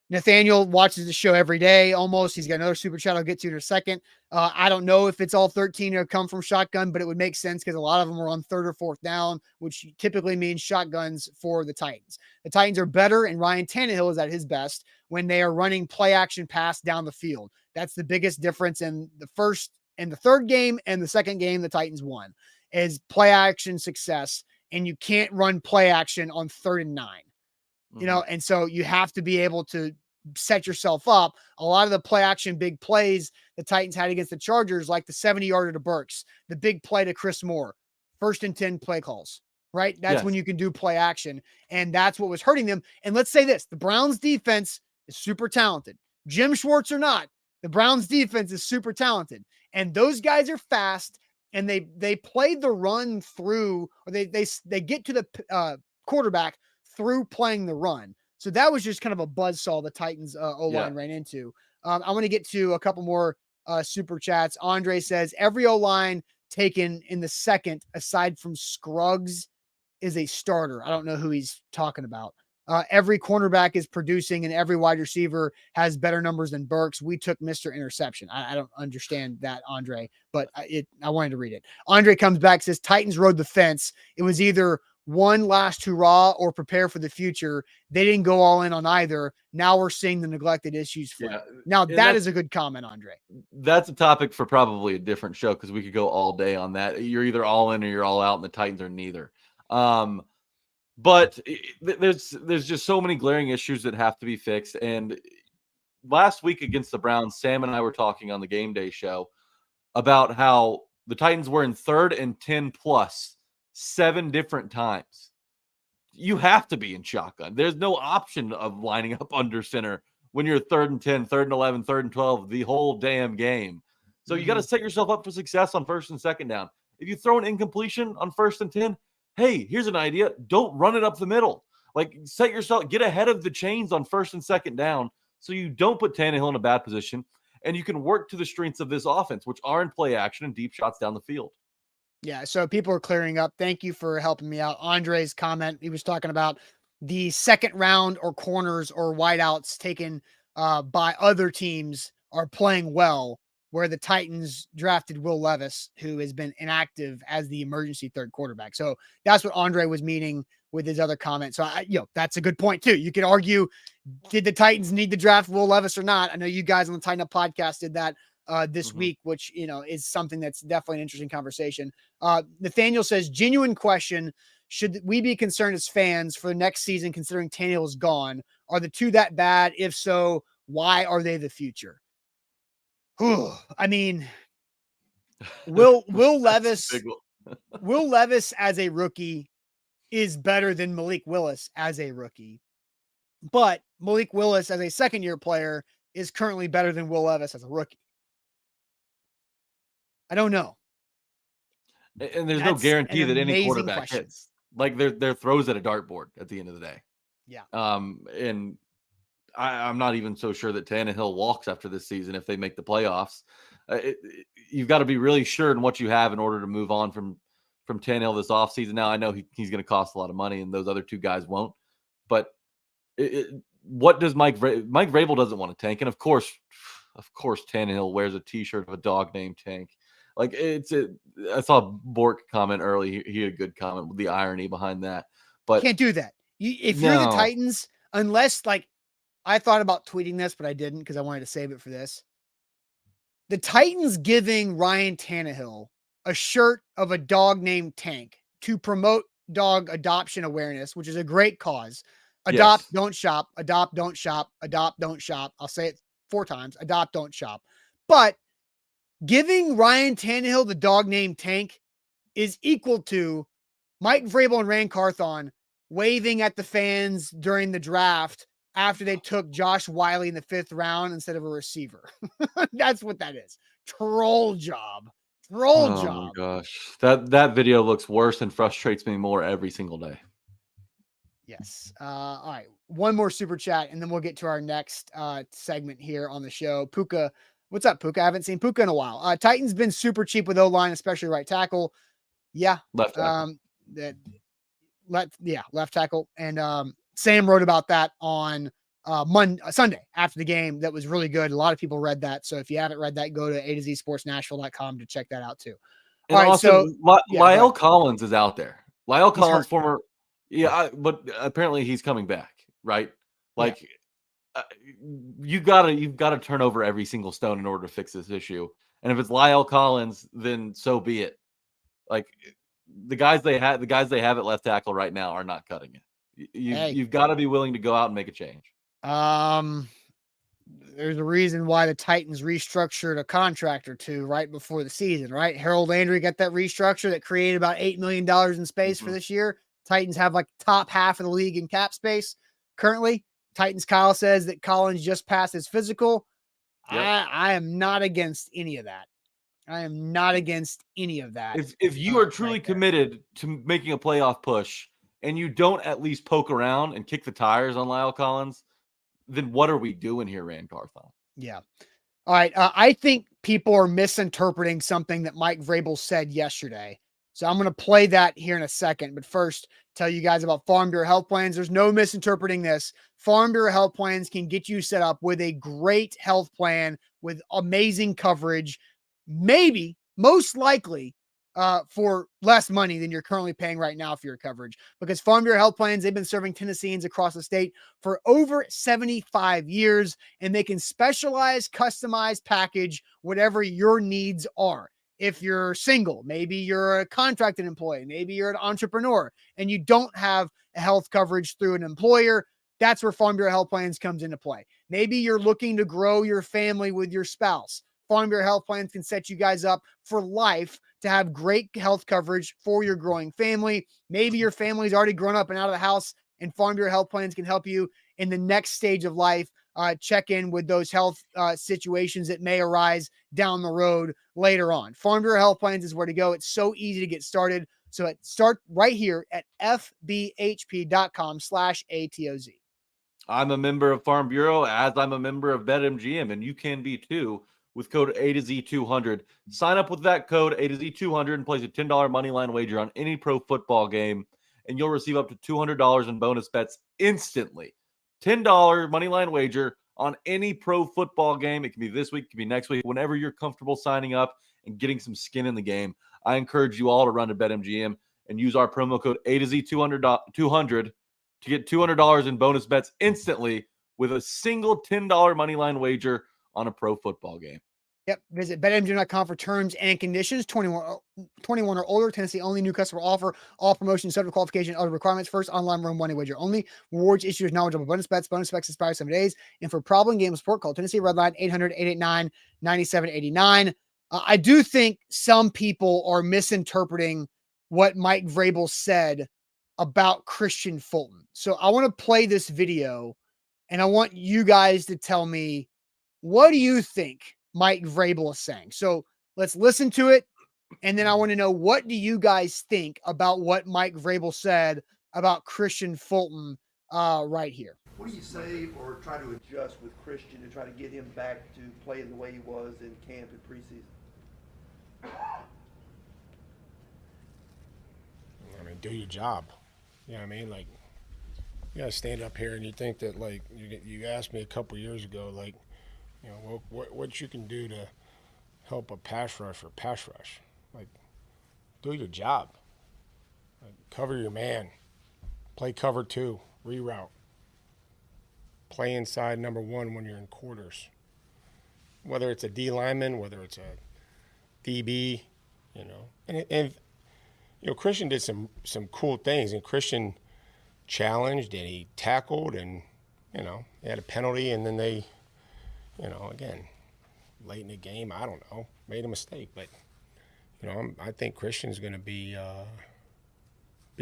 Nathaniel watches the show every day almost. He's got another super chat I'll get to in a second. I don't know if it's all 13 or come from shotgun, but it would make sense because a lot of them were on 3rd or 4th down, which typically means shotguns for the Titans. The Titans are better, and Ryan Tannehill is at his best when they are running play action pass down the field. That's the biggest difference in the first and the third game and the second game the Titans won is play action success, and you can't run play action on 3rd and 9. And so you have to be able to set yourself up. A lot of the play action big plays the Titans had against the Chargers, like the 70-yarder to Burks, the big play to Chris Moore, 1st and 10 play calls, right? That's when you can do play action. And that's what was hurting them. And let's say this, the Browns defense is super talented. Jim Schwartz or not, the Browns defense is super talented. And those guys are fast, and they play the run through, or they get to the quarterback through playing the run. So that was just kind of a buzzsaw the Titans O-line ran into. I want to get to a couple more super chats. Andre says, every O-line taken in the second, aside from Scruggs, is a starter. I don't know who he's talking about. Every cornerback is producing, and every wide receiver has better numbers than Burks. We took Mr. Interception. I don't understand that, Andre, but I wanted to read it. Andre comes back, says, Titans rode the fence. It was either one last hurrah or prepare for the future. They didn't go all in on either. Now we're seeing the neglected issues flip. Yeah. Now And that is a good comment, Andre. That's a topic for probably a different show because we could go all day on that. You're either all in or you're all out, and the Titans are neither. But there's just so many glaring issues that have to be fixed. And last week against the Browns, Sam and I were talking on the game day show about how the Titans were in 3rd and 10 plus 7 different times. You have to be in shotgun. There's no option of lining up under center when you're 3rd and 10, 3rd and 11, 3rd and 12, the whole damn game. So you got to set yourself up for success on 1st and 2nd down. If you throw an incompletion on 1st and 10, hey, here's an idea. Don't run it up the middle. Like, set yourself, get ahead of the chains on 1st and 2nd down so you don't put Tannehill in a bad position, and you can work to the strengths of this offense, which are in play action and deep shots down the field. Yeah, so people are clearing up. Thank you for helping me out. Andre's comment, he was talking about the 2nd round or corners or wideouts taken by other teams are playing well, where the Titans drafted Will Levis, who has been inactive as the emergency 3rd quarterback. So that's what Andre was meaning with his other comment. So that's a good point too. You could argue, did the Titans need to draft Will Levis or not? I know you guys on the Tighten Up podcast did that this week, which, is something that's definitely an interesting conversation. Nathaniel says, genuine question. Should we be concerned as fans for the next season, considering Tannehill is gone? Are the two that bad? If so, why are they the future? I mean, Will Levis as a rookie is better than Malik Willis as a rookie, but Malik Willis as a 2nd-year player is currently better than Will Levis as a rookie. I don't know. And there's no guarantee that any quarterback hits. Like, they're throws at a dartboard at the end of the day. Yeah. And I'm not even so sure that Tannehill walks after this season if they make the playoffs. You've got to be really sure in what you have in order to move on from Tannehill this offseason. Now, I know he's going to cost a lot of money, and those other 2 guys won't. But what does Mike Vrabel doesn't want to tank? And of course, Tannehill wears a T-shirt of a dog named Tank. Like, I saw Bork comment early. He had a good comment with the irony behind that. But you can't do that. If you're the Titans, unless, like, I thought about tweeting this, but I didn't because I wanted to save it for this. The Titans giving Ryan Tannehill a shirt of a dog named Tank to promote dog adoption awareness, which is a great cause. Adopt, don't shop. Adopt, don't shop. Adopt, don't shop. I'll say it 4 times. Adopt, don't shop. But giving Ryan Tannehill the dog named Tank is equal to Mike Vrabel and Rand Carthon waving at the fans during the draft after they took Josh Wiley in the 5th round instead of a receiver. That's what that is. Troll job. Oh my gosh. That video looks worse and frustrates me more every single day. Yes. All right. One more super chat, and then we'll get to our next segment here on the show. Puka, what's up, Puka? I haven't seen Puka in a while. Titans been super cheap with O-line, especially right tackle. Yeah. Left tackle. Left tackle. And Sam wrote about that on Sunday after the game. That was really good. A lot of people read that. So if you haven't read that, go to AtoZSportsNashville.com to check that out too. And all right, also, so Lyle Collins is out there. Lyle Collins, former, but apparently he's coming back, right? Like, you've got to turn over every single stone in order to fix this issue. And if it's Lyle Collins, then so be it. Like, the guys they have at left tackle right now are not cutting it. You've got to be willing to go out and make a change. There's a reason why the Titans restructured a contract or 2 right before the season, right? Harold Landry got that restructure that created about $8 million in space for this year. Titans have like top half of the league in cap space currently. Titans Kyle says that Collins just passed his physical. Yep. I am not against any of that. If you are truly committed to making a playoff push and you don't at least poke around and kick the tires on Lyle Collins, then what are we doing here, Rand Carthon? Yeah. All right. I think people are misinterpreting something that Mike Vrabel said yesterday. So I'm going to play that here in a second. But first, tell you guys about Farm Bureau Health Plans. There's no misinterpreting this. Farm Bureau Health Plans can get you set up with a great health plan with amazing coverage. Maybe, most likely, for less money than you're currently paying right now for your coverage. Because Farm Bureau Health Plans, they've been serving Tennesseans across the state for over 75 years, and they can specialize, customize, package whatever your needs are. If you're single, maybe you're a contracted employee, maybe you're an entrepreneur, and you don't have a health coverage through an employer, that's where Farm Bureau Health Plans comes into play. Maybe you're looking to grow your family with your spouse. Farm Bureau Health Plans can set you guys up for life to have great health coverage for your growing family. Maybe your family's already grown up and out of the house, and Farm Bureau Health Plans can help you in the next stage of life. Check in with those health situations that may arise down the road later on. Farm Bureau Health Plans is where to go. It's so easy to get started. So start right here at fbhp.com/ATOZ. I'm a member of Farm Bureau, as I'm a member of BetMGM, and you can be too with code A to Z 200. Sign up with that code A to Z 200 and place a $10 money line wager on any pro football game, and you'll receive up to $200 in bonus bets instantly. $10 money line wager on any pro football game. It can be this week, it can be next week, whenever you're comfortable signing up and getting some skin in the game. I encourage you all to run to BetMGM and use our promo code A to Z 200 to get $200 in bonus bets instantly with a single $10 money line wager on a pro football game. Yep. Visit BetMGM.com for terms and conditions. 21 or older. Tennessee only. New customer offer. All promotions subject to qualification. Other requirements. First online room money wager only. Rewards issued knowledgeable bonus bets. Bonus specs expire 7 days. And for problem game support, call Tennessee Red Line 800-889-9789. I do think some people are misinterpreting what Mike Vrabel said about Christian Fulton. So I want to play this video, and I want you guys to tell me, what do you think Mike Vrabel is saying? So let's listen to it, and then I want to know, what do you guys think about what Mike Vrabel said about Christian Fulton right here? What do you say or try to adjust with Christian to try to get him back to playing the way he was in camp and preseason? I mean, do your job. You know what I mean? Like, you got to stand up here and you think that, like, you asked me a couple years ago, like, you know, what you can do to help a pass rush. Like, do your job. Like, cover your man. Play cover 2. Reroute. Play inside number 1 when you're in quarters. Whether it's a D lineman, whether it's a DB, you know. And you know, Christian did some cool things, and Christian challenged and he tackled, and, you know, he had a penalty, and then they, you know, again, late in the game, I don't know, made a mistake. But, you know, I think Christian's going to be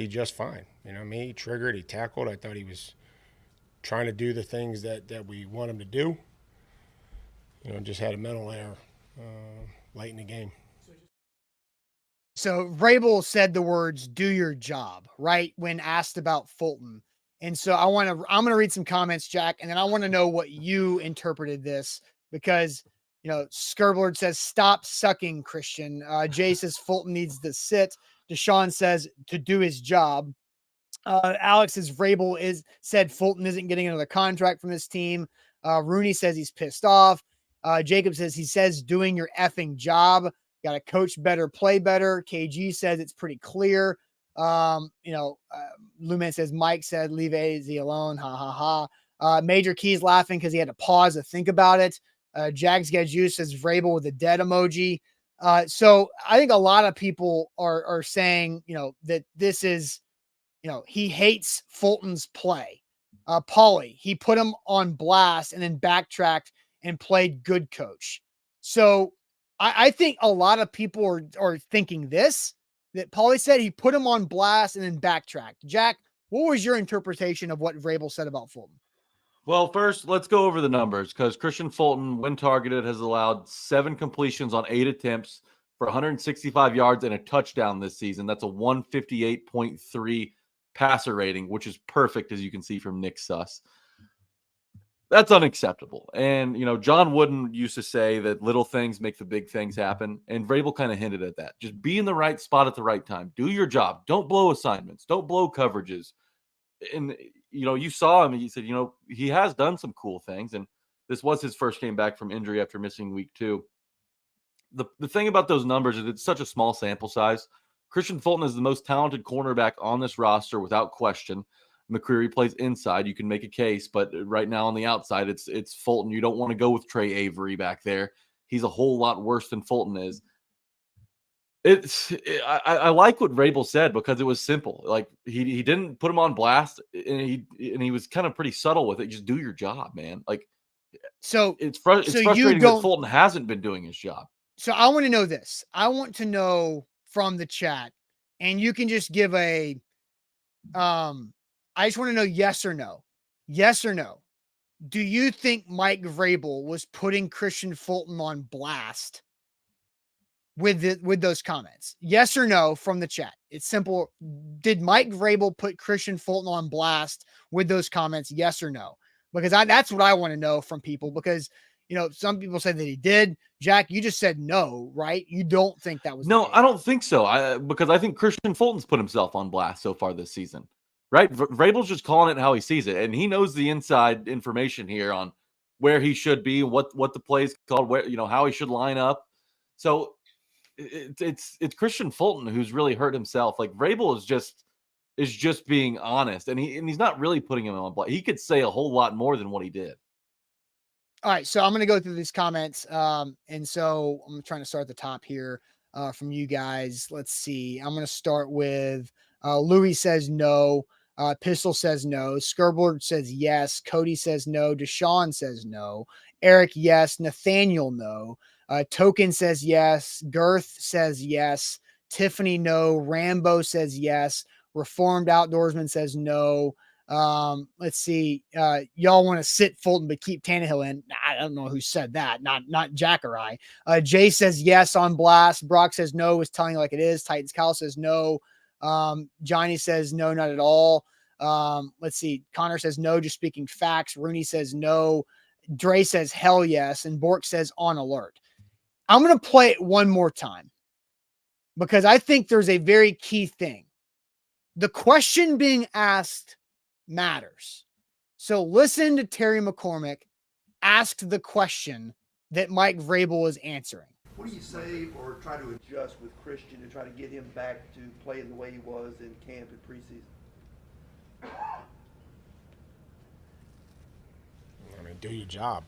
just fine. You know what I mean? He triggered, he tackled. I thought he was trying to do the things that we want him to do. You know, just had a mental error late in the game. So Vrabel said the words, do your job, right, when asked about Fulton. And so I'm going to read some comments, Jack, and then I want to know what you interpreted this, because, you know, Skerblord says, stop sucking, Christian. Jay says Fulton needs to sit. Deshaun says to do his job. Alex says Vrabel said Fulton isn't getting another contract from this team. Rooney says he's pissed off. Jacob says he says doing your effing job. Got to coach better, play better. KG says it's pretty clear. Luman says Mike said leave AZ alone. Ha ha ha. Major Keys laughing because he had to pause to think about it. Jags Gaju says Vrabel with a dead emoji. So I think a lot of people are saying, you know, that this is, you know, he hates Fulton's play. Paulie, he put him on blast and then backtracked and played good coach. So I think a lot of people are thinking this, that Paulie said he put him on blast and then backtracked. Jack, what was your interpretation of what Vrabel said about Fulton? Well, first, let's go over the numbers, because Christian Fulton, when targeted, has allowed 7 completions on 8 attempts for 165 yards and a touchdown this season. That's a 158.3 passer rating, which is perfect, as you can see from Nick Suss. That's unacceptable. And, you know, John Wooden used to say that little things make the big things happen. And Vrabel kind of hinted at that. Just be in the right spot at the right time. Do your job. Don't blow assignments. Don't blow coverages. And, you know, you saw him and you said, you know, he has done some cool things. And this was his first game back from injury after missing week 2. the thing about those numbers is it's such a small sample size. Christian Fulton is the most talented cornerback on this roster without question. McCreary plays inside. You can make a case, but right now on the outside, it's Fulton. You don't want to go with Trey Avery back there. He's a whole lot worse than Fulton is. I like what Vrabel said because it was simple. Like he didn't put him on blast, and he was kind of pretty subtle with it. Just do your job, man. Like it's frustrating that Fulton hasn't been doing his job. So I want to know this. I want to know from the chat, and you can just give a I just want to know yes or no. Yes or no. Do you think Mike Vrabel was putting Christian Fulton on blast with those comments? Yes or no from the chat. It's simple. Did Mike Vrabel put Christian Fulton on blast with those comments? Yes or no? Because that's what I want to know from people, because some people said that he did. Jack, you just said no, right? You don't think that was no, I don't think so. Because I think Christian Fulton's put himself on blast so far this season. Right? Vrabel's just calling it how he sees it, and he knows the inside information here on where he should be, what the play's called, where how he should line up. So it's Christian Fulton who's really hurt himself. Like Vrabel is just being honest, and he's not really putting him on blast. He could say a whole lot more than what he did. All right, so I'm going to go through these comments, and so I'm trying to start at the top here from you guys. Let's see. I'm going to start with Louis says no. Pistol says no. Skerblord says yes. Cody says no. Deshaun says no. Eric, yes. Nathaniel, no. Token says yes. Girth says yes. Tiffany, no. Rambo says yes. Reformed Outdoorsman says no. Let's see. Y'all want to sit Fulton but keep Tannehill in. I don't know who said that. Not Jack or I. Jay says yes on blast. Brock says no, is telling you like it is. Titans Cal says no. Johnny says no, not at all. Let's see. Connor says no, just speaking facts. Rooney says no. Dre says hell yes. And Bork says on alert. I'm going to play it one more time because I think there's a very key thing. The question being asked matters. So listen to Terry McCormick ask the question that Mike Vrabel is answering. What do you say or try to adjust with Christian to try to get him back to playing the way he was in camp and preseason? I mean, do your job.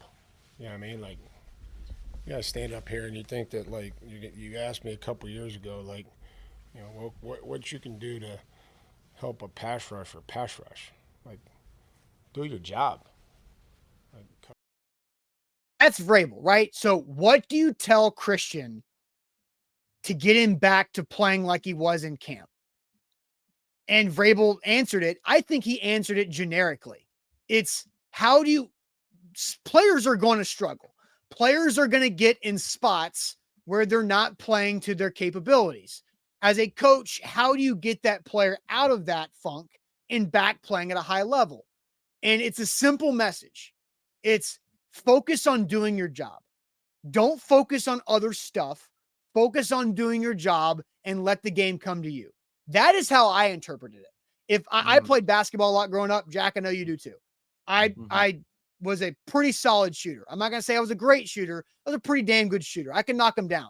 You know what I mean? Like, you gotta stand up here and you think that, like, you asked me a couple years ago, like, what you can do to help a pass rush. Like, do your job. That's Vrabel, right? So what do you tell Christian to get him back to playing like he was in camp? And Vrabel answered it. I think he answered it generically. It's players are going to struggle. Players are going to get in spots where they're not playing to their capabilities. As a coach, how do you get that player out of that funk and back playing at a high level? And it's a simple message. It's focus on doing your job. Don't focus on other stuff. Focus on doing your job and let the game come to you. That is how I interpreted it. If I played basketball a lot growing up, Jack, I know you do too. I was a pretty solid shooter. I'm not going to say I was a great shooter. I was a pretty damn good shooter. I can knock them down.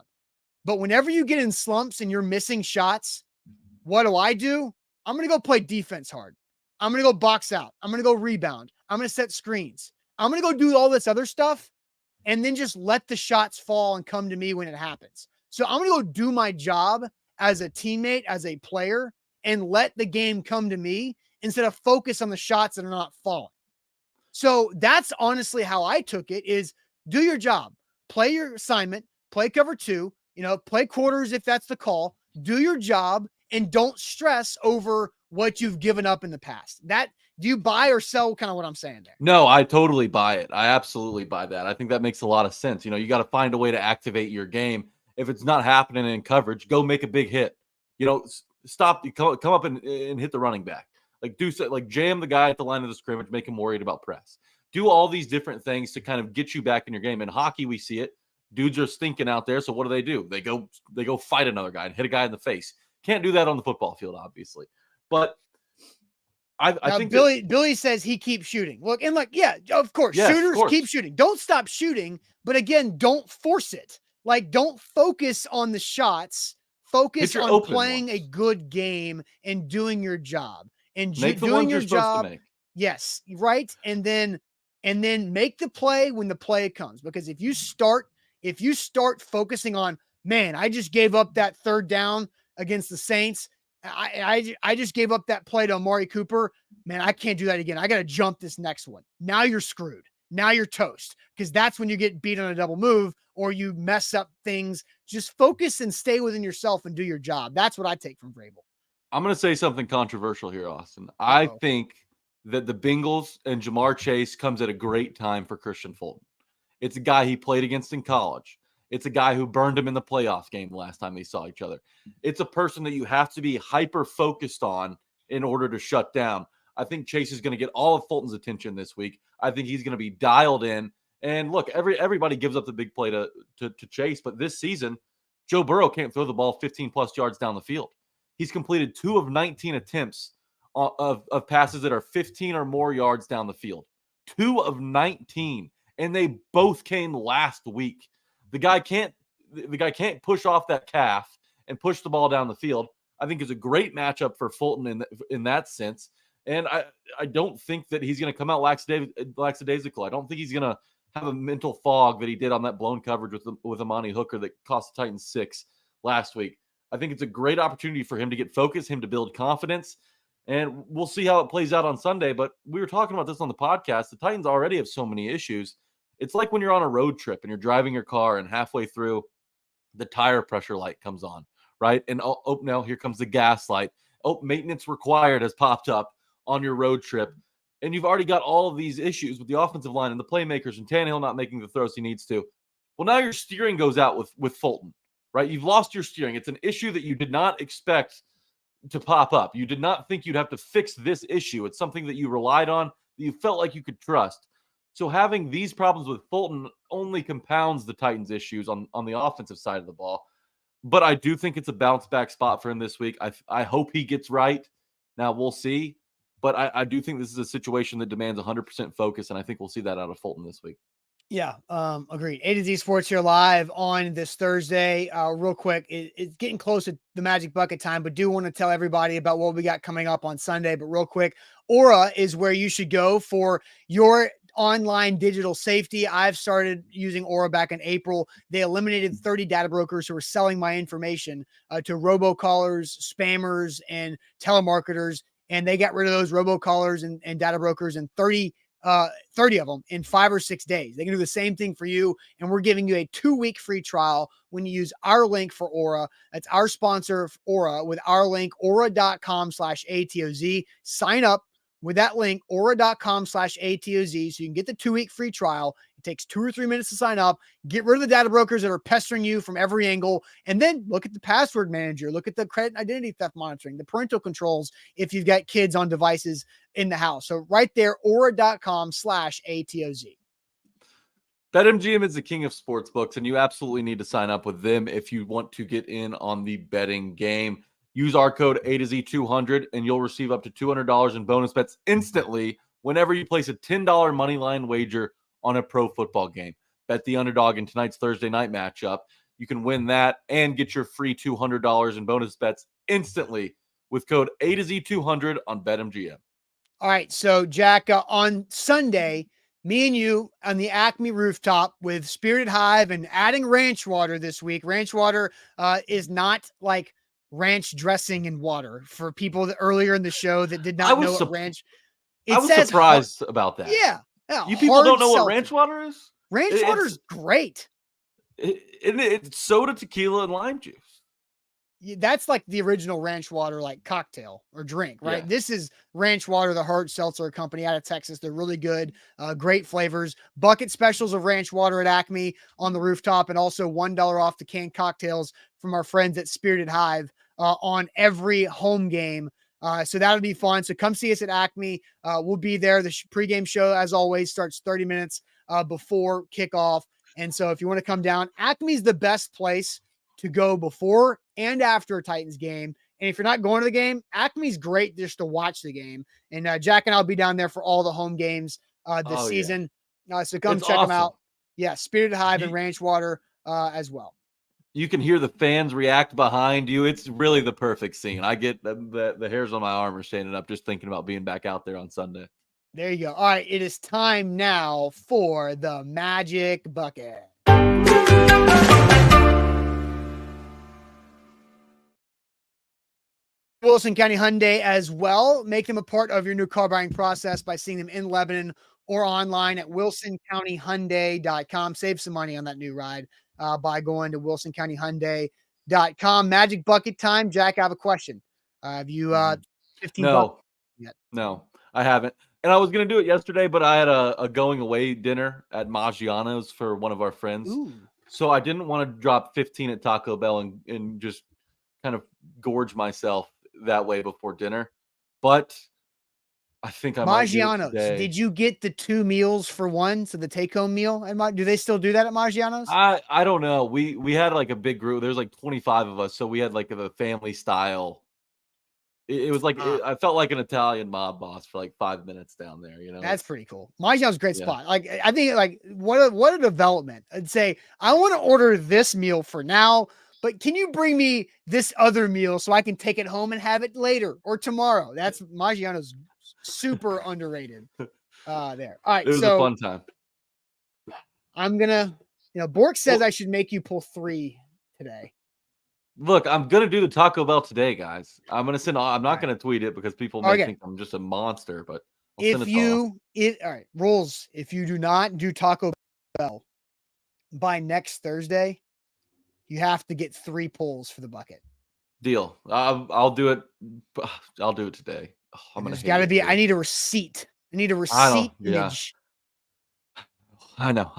But whenever you get in slumps and you're missing shots, what do? I'm going to go play defense hard. I'm going to go box out. I'm going to go rebound. I'm going to set screens. I'm going to go do all this other stuff and then just let the shots fall and come to me when it happens. So I'm going to go do my job as a teammate, as a player, and let the game come to me instead of focus on the shots that are not falling. So that's honestly how I took it, is do your job, play your assignment, play cover 2, play quarters if that's the call, do your job, and don't stress over what you've given up in the past. Do you buy or sell kind of what I'm saying there? No, I totally buy it. I absolutely buy that. I think that makes a lot of sense. You got to find a way to activate your game. If it's not happening in coverage, go make a big hit. Stop. You come up and hit the running back. Like jam the guy at the line of the scrimmage, make him worried about press. Do all these different things to kind of get you back in your game. In hockey, we see it. Dudes are stinking out there. So what do? They go fight another guy and hit a guy in the face. Can't do that on the football field, obviously. But I think Billy says he keeps shooting. Look, and yeah, of course, shooters keep shooting. Don't stop shooting, but again, don't force it. Like, don't focus on the shots. Focus your on open playing a ones. good game and doing your job. And Make the doing ones your you're supposed job. to make. Yes, right. And then make the play when the play comes. Because if you start focusing on, man, I just gave up that third down against the Saints. I just gave up that play to Amari Cooper. Man, I can't do that again. I got to jump this next one. Now you're screwed. Now you're toast, because that's when you get beat on a double move or you mess up things. Just focus and stay within yourself and do your job. That's what I take from Vrabel. I'm going to say something controversial here, Austin. Uh-oh. I think that the Bengals and Jamar Chase comes at a great time for Christian Fulton. It's a guy he played against in college. It's a guy who burned him in the playoff game the last time they saw each other. It's a person that you have to be hyper-focused on in order to shut down. I think Chase is going to get all of Fulton's attention this week. I think he's going to be dialed in. And look, everybody gives up the big play to Chase, but this season, Joe Burrow can't throw the ball 15-plus yards down the field. He's completed 2 of 19 attempts of passes that are 15 or more yards down the field. 2 of 19, and they both came last week. The guy can't push off that calf and push the ball down the field. I think is a great matchup for Fulton in that sense. And I don't think that he's going to come out lackadaisical. I don't think he's going to have a mental fog that he did on that blown coverage with Amani Hooker that cost the Titans 6 last week. I think it's a great opportunity for him to get focused, him to build confidence, and we'll see how it plays out on Sunday. But we were talking about this on the podcast. The Titans already have so many issues. It's like when you're on a road trip and you're driving your car and halfway through the tire pressure light comes on, right? And now here comes the gas light. Maintenance required has popped up on your road trip. And you've already got all of these issues with the offensive line and the playmakers and Tannehill not making the throws he needs to. Well, now your steering goes out with Fulton, right? You've lost your steering. It's an issue that you did not expect to pop up. You did not think you'd have to fix this issue. It's something that you relied on, that you felt like you could trust. So having these problems with Fulton only compounds the Titans' issues on the offensive side of the ball. But I do think it's a bounce back spot for him this week. I hope he gets right. Now we'll see. But I do think this is a situation that demands 100% focus, and I think we'll see that out of Fulton this week. Yeah, agreed. A to Z Sports here live on this Thursday. Real quick, it's getting close to the Magic Bucket time, but do want to tell everybody about what we got coming up on Sunday. But real quick, Aura is where you should go for your online digital safety. I've started using Aura back in April. They eliminated 30 data brokers who were selling my information to robocallers, spammers, and telemarketers. And they got rid of those robocallers and data brokers and 30 of them in 5 or 6 days. They can do the same thing for you. And we're giving you a 2-week free trial when you use our link for Aura. That's our sponsor, Aura, with our link, aura.com/ATOZ. Sign up with that link, aura.com/ATOZ, so you can get the 2-week free trial. It takes 2 or 3 minutes to sign up. Get rid of the data brokers that are pestering you from every angle. And then look at the password manager. Look at the credit and identity theft monitoring, the parental controls if you've got kids on devices in the house. So right there, aura.com/ATOZ. BetMGM is the king of sports books, and you absolutely need to sign up with them if you want to get in on the betting game. Use our code A to Z 200 and you'll receive up to $200 in bonus bets instantly whenever you place a $10 moneyline wager on a pro football game. Bet the underdog in tonight's Thursday night matchup. You can win that and get your free $200 in bonus bets instantly with code A to Z 200 on BetMGM. All right. So, Jack, on Sunday, me and you on the Acme rooftop with Spirited Hive and adding ranch water this week. Ranch water is not like ranch dressing and water for people that earlier in the show that did not know what ranch. I was surprised about that. Yeah. You people don't know what ranch water is? Ranch water is great. It's soda, tequila, and lime juice. That's like the original ranch water, like cocktail or drink, right? Yeah. This is ranch water, the hard seltzer company out of Texas. They're really good, great flavors. Bucket specials of ranch water at Acme on the rooftop, and also $1 off the canned cocktails from our friends at Spirited Hive on every home game. So that'll be fun. So come see us at Acme. We'll be there. The pregame show, as always, starts 30 minutes before kickoff. And so if you want to come down, Acme's the best place to go before and after a Titans game. And if you're not going to the game, Acme's great just to watch the game. And Jack and I'll be down there for all the home games this season. So come check them out. Yeah, Spirited Hive and Ranch Water as well. You can hear the fans react behind you. It's really the perfect scene. I get the hairs on my arm are standing up just thinking about being back out there on Sunday. There you go. All right, it is time now for the Magic Bucket. Wilson County Hyundai as well. Make them a part of your new car buying process by seeing them in Lebanon or online at wilsoncountyhyundai.com. Save some money on that new ride by going to wilsoncountyhyundai.com. Magic Bucket time. Jack, I have a question. Have you 15 bucks yet? No, I haven't. And I was going to do it yesterday, but I had a going away dinner at Maggiano's for one of our friends. Ooh. So I didn't want to drop 15 at Taco Bell and just kind of gorge myself that way before dinner. But I think I might do it Maggiano's. today. Did you get the 2 meals for one? So the take-home meal? Do they still do that at Maggiano's? I don't know. We had like a big group. There's like 25 of us. So we had like a family style. It was like I felt like an Italian mob boss for like 5 minutes down there. That's pretty cool. Maggiano's a great Yeah. spot. Like I think like what a development. I'd say I want to order this meal for now, but can you bring me this other meal so I can take it home and have it later or tomorrow? That's Maggiano's super underrated. There. All right. It was a fun time. I'm gonna, Bork says I should make you pull 3 today. Look, I'm gonna do the Taco Bell today, guys. I'm not gonna tweet it because people may think I'm just a monster, but I'll send all right, rules. If you do not do Taco Bell by next Thursday, you have to get 3 pulls for the bucket. Deal. I'll do it. I'll do it today. There's got to be. I need a receipt. I need a receipt. Image. I know.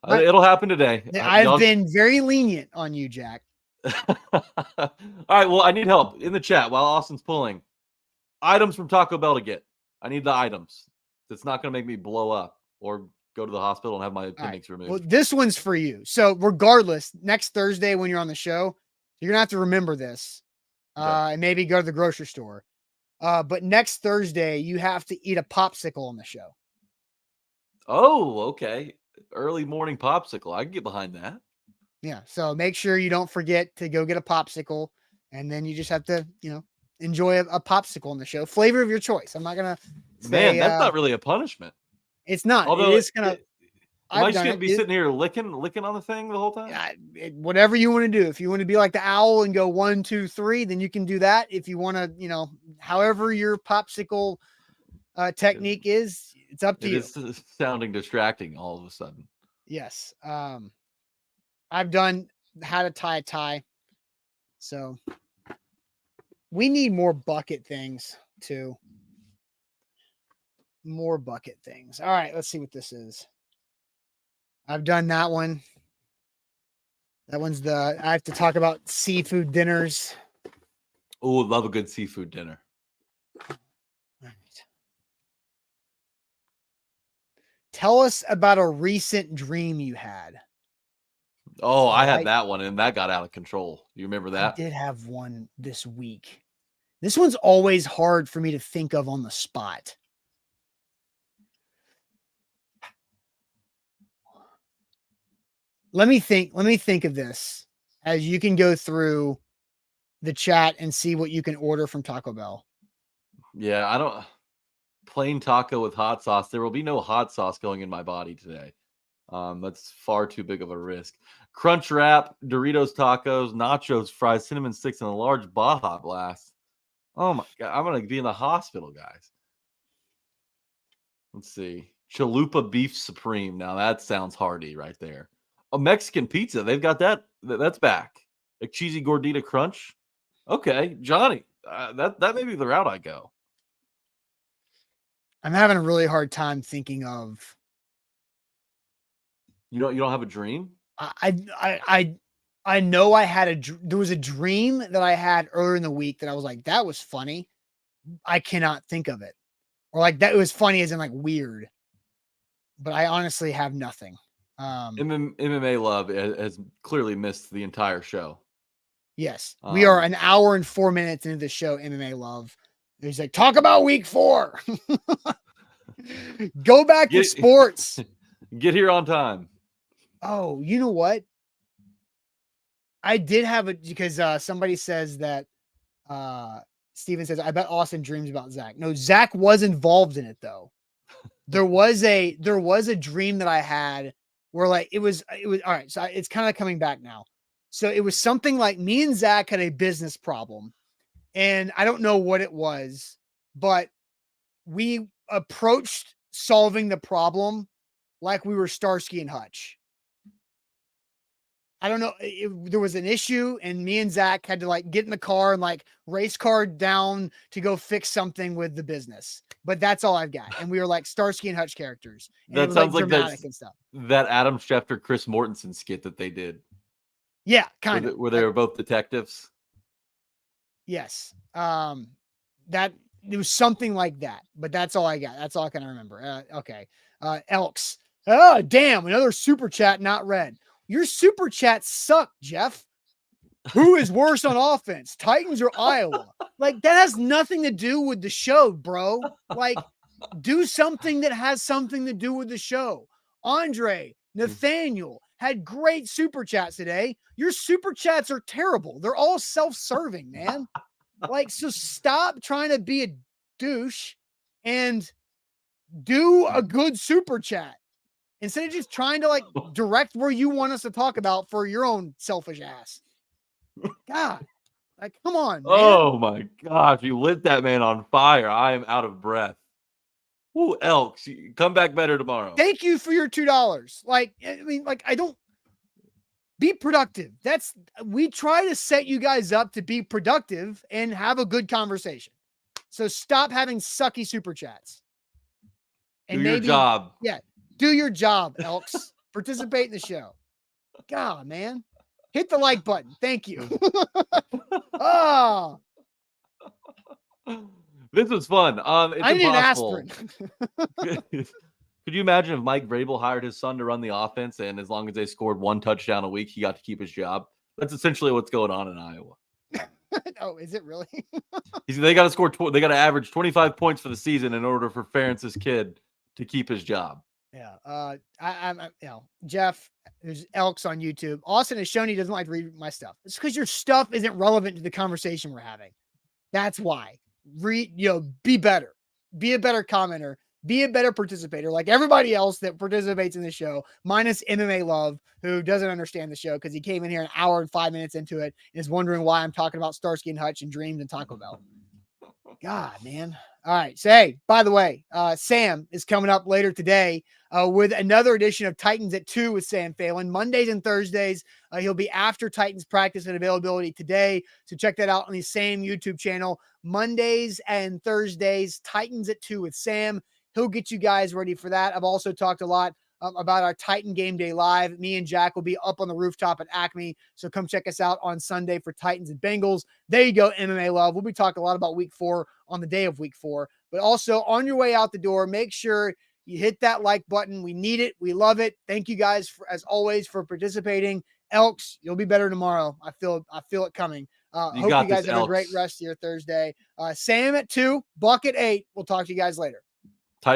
It'll happen today. I've been very lenient on you, Jack. All right. Well, I need help in the chat while Austin's pulling items from Taco Bell to get. I need the items. That's not going to make me blow up or go to the hospital and have my appendix removed. Well, this one's for you. So regardless, next Thursday when you're on the show, you're going to have to remember this and maybe go to the grocery store. But next Thursday, you have to eat a popsicle on the show. Oh, okay. Early morning popsicle. I can get behind that. Yeah. So make sure you don't forget to go get a popsicle. And then you just have to, enjoy a popsicle on the show. Flavor of your choice. I'm not going to say. Man, that's not really a punishment. It's not. Although it is going to. Am I just going to be sitting here licking on the thing the whole time? Whatever you want to do. If you want to be like the owl and go 1, 2, 3, then you can do that. If you want to, however your popsicle technique is, it's up to you. It is sounding distracting all of a sudden. Yes. I've done how to tie a tie. So we need more bucket things too. More bucket things. All right, let's see what this is. I've done that one. That one's I have to talk about seafood dinners. Oh, love a good seafood dinner. All right. Tell us about a recent dream you had. Oh, I had that one, and that got out of control. You remember that? I did have one this week. This one's always hard for me to think of on the spot. Let me think of this as you can go through the chat and see what you can order from Taco Bell. Yeah, plain taco with hot sauce. There will be no hot sauce going in my body today. That's far too big of a risk. Crunch wrap, Doritos tacos, nachos, fries, cinnamon sticks, and a large Baja Blast. Oh my God, I'm going to be in the hospital, guys. Let's see. Chalupa Beef Supreme. Now that sounds hearty right there. A Mexican pizza. They've got that. That's back. A cheesy gordita crunch. Okay, Johnny. That may be the route I go. I'm having a really hard time thinking of. You don't have a dream? I know I had there was a dream that I had earlier in the week that I was like, that was funny. I cannot think of it. Or like that was funny as in like weird. But I honestly have nothing. MMA Love has clearly missed the entire show. Yes. We are an hour and 4 minutes into the show, MMA Love. He's like, talk about week 4. Go back to sports. Get here on time. Oh, you know what? I did have it because somebody says that Steven says, I bet Austin dreams about Zach. No, Zach was involved in it though. There was a dream that I had where like it was all right. So it's kind of coming back now. So it was something like me and Zach had a business problem, and I don't know what it was, but we approached solving the problem like we were Starsky and Hutch. I don't know. There was an issue, and me and Zach had to like get in the car and like race car down to go fix something with the business. But that's all I've got. And we were like Starsky and Hutch characters. And That it was, sounds like dramatic that's and stuff. that Adam Schefter, Chris Mortensen skit that they did. Yeah, kind of. Where they were both detectives. Yes. That it was something like that. But that's all I got. That's all I can remember. Okay. Elks. Oh, damn! Another super chat not read. Your super chats suck, Jeff. Who is worse on offense, Titans or Iowa? Like, that has nothing to do with the show, bro. Like, do something that has something to do with the show. Andre, Nathaniel had great super chats today. Your super chats are terrible. They're all self-serving, man. Like, so stop trying to be a douche and do a good super chat. Instead of just trying to like direct where you want us to talk about for your own selfish ass. God, like, come on, man. Oh my gosh, you lit that man on fire. I am out of breath. Who Elks? Come back better tomorrow. Thank you for your $2. Like, I mean, like, I don't be productive. We try to set you guys up to be productive and have a good conversation. So stop having sucky super chats. And do your job. Yeah. Do your job, Elks. Participate in the show. God, man. Hit the like button. Thank you. Oh. This was fun. It's I need impossible. an aspirin. Could you imagine if Mike Vrabel hired his son to run the offense, and as long as they scored 1 touchdown a week, he got to keep his job? That's essentially what's going on in Iowa. Oh, is it really? They got to score. They got to average 25 points for the season in order for Ferentz's kid to keep his job. Yeah. I'm Jeff, there's Elks on YouTube. Austin has shown he doesn't like to read my stuff. It's because your stuff isn't relevant to the conversation we're having. That's why. Be better. Be a better commenter. Be a better participator like everybody else that participates in the show, minus MMA Love, who doesn't understand the show because he came in here an hour and 5 minutes into it and is wondering why I'm talking about Starsky and Hutch and Dreams and Taco Bell. God, man. All right. So, hey, by the way, Sam is coming up later today with another edition of Titans at 2 with Sam Phelan. Mondays and Thursdays, he'll be after Titans practice and availability today. So check that out on the same YouTube channel. Mondays and Thursdays, Titans at 2 with Sam. He'll get you guys ready for that. I've also talked a lot about our Titan Game Day Live. Me and Jack will be up on the rooftop at Acme. So come check us out on Sunday for Titans and Bengals. There you go, MMA Love. We'll be talking a lot about week 4 on the day of week 4. But also on your way out the door, make sure you hit that like button. We need it. We love it. Thank you guys, as always, for participating. Elks, you'll be better tomorrow. I feel it coming. Hope you guys have a great rest of your Thursday. Sam at 2, Buck at 8. We'll talk to you guys later.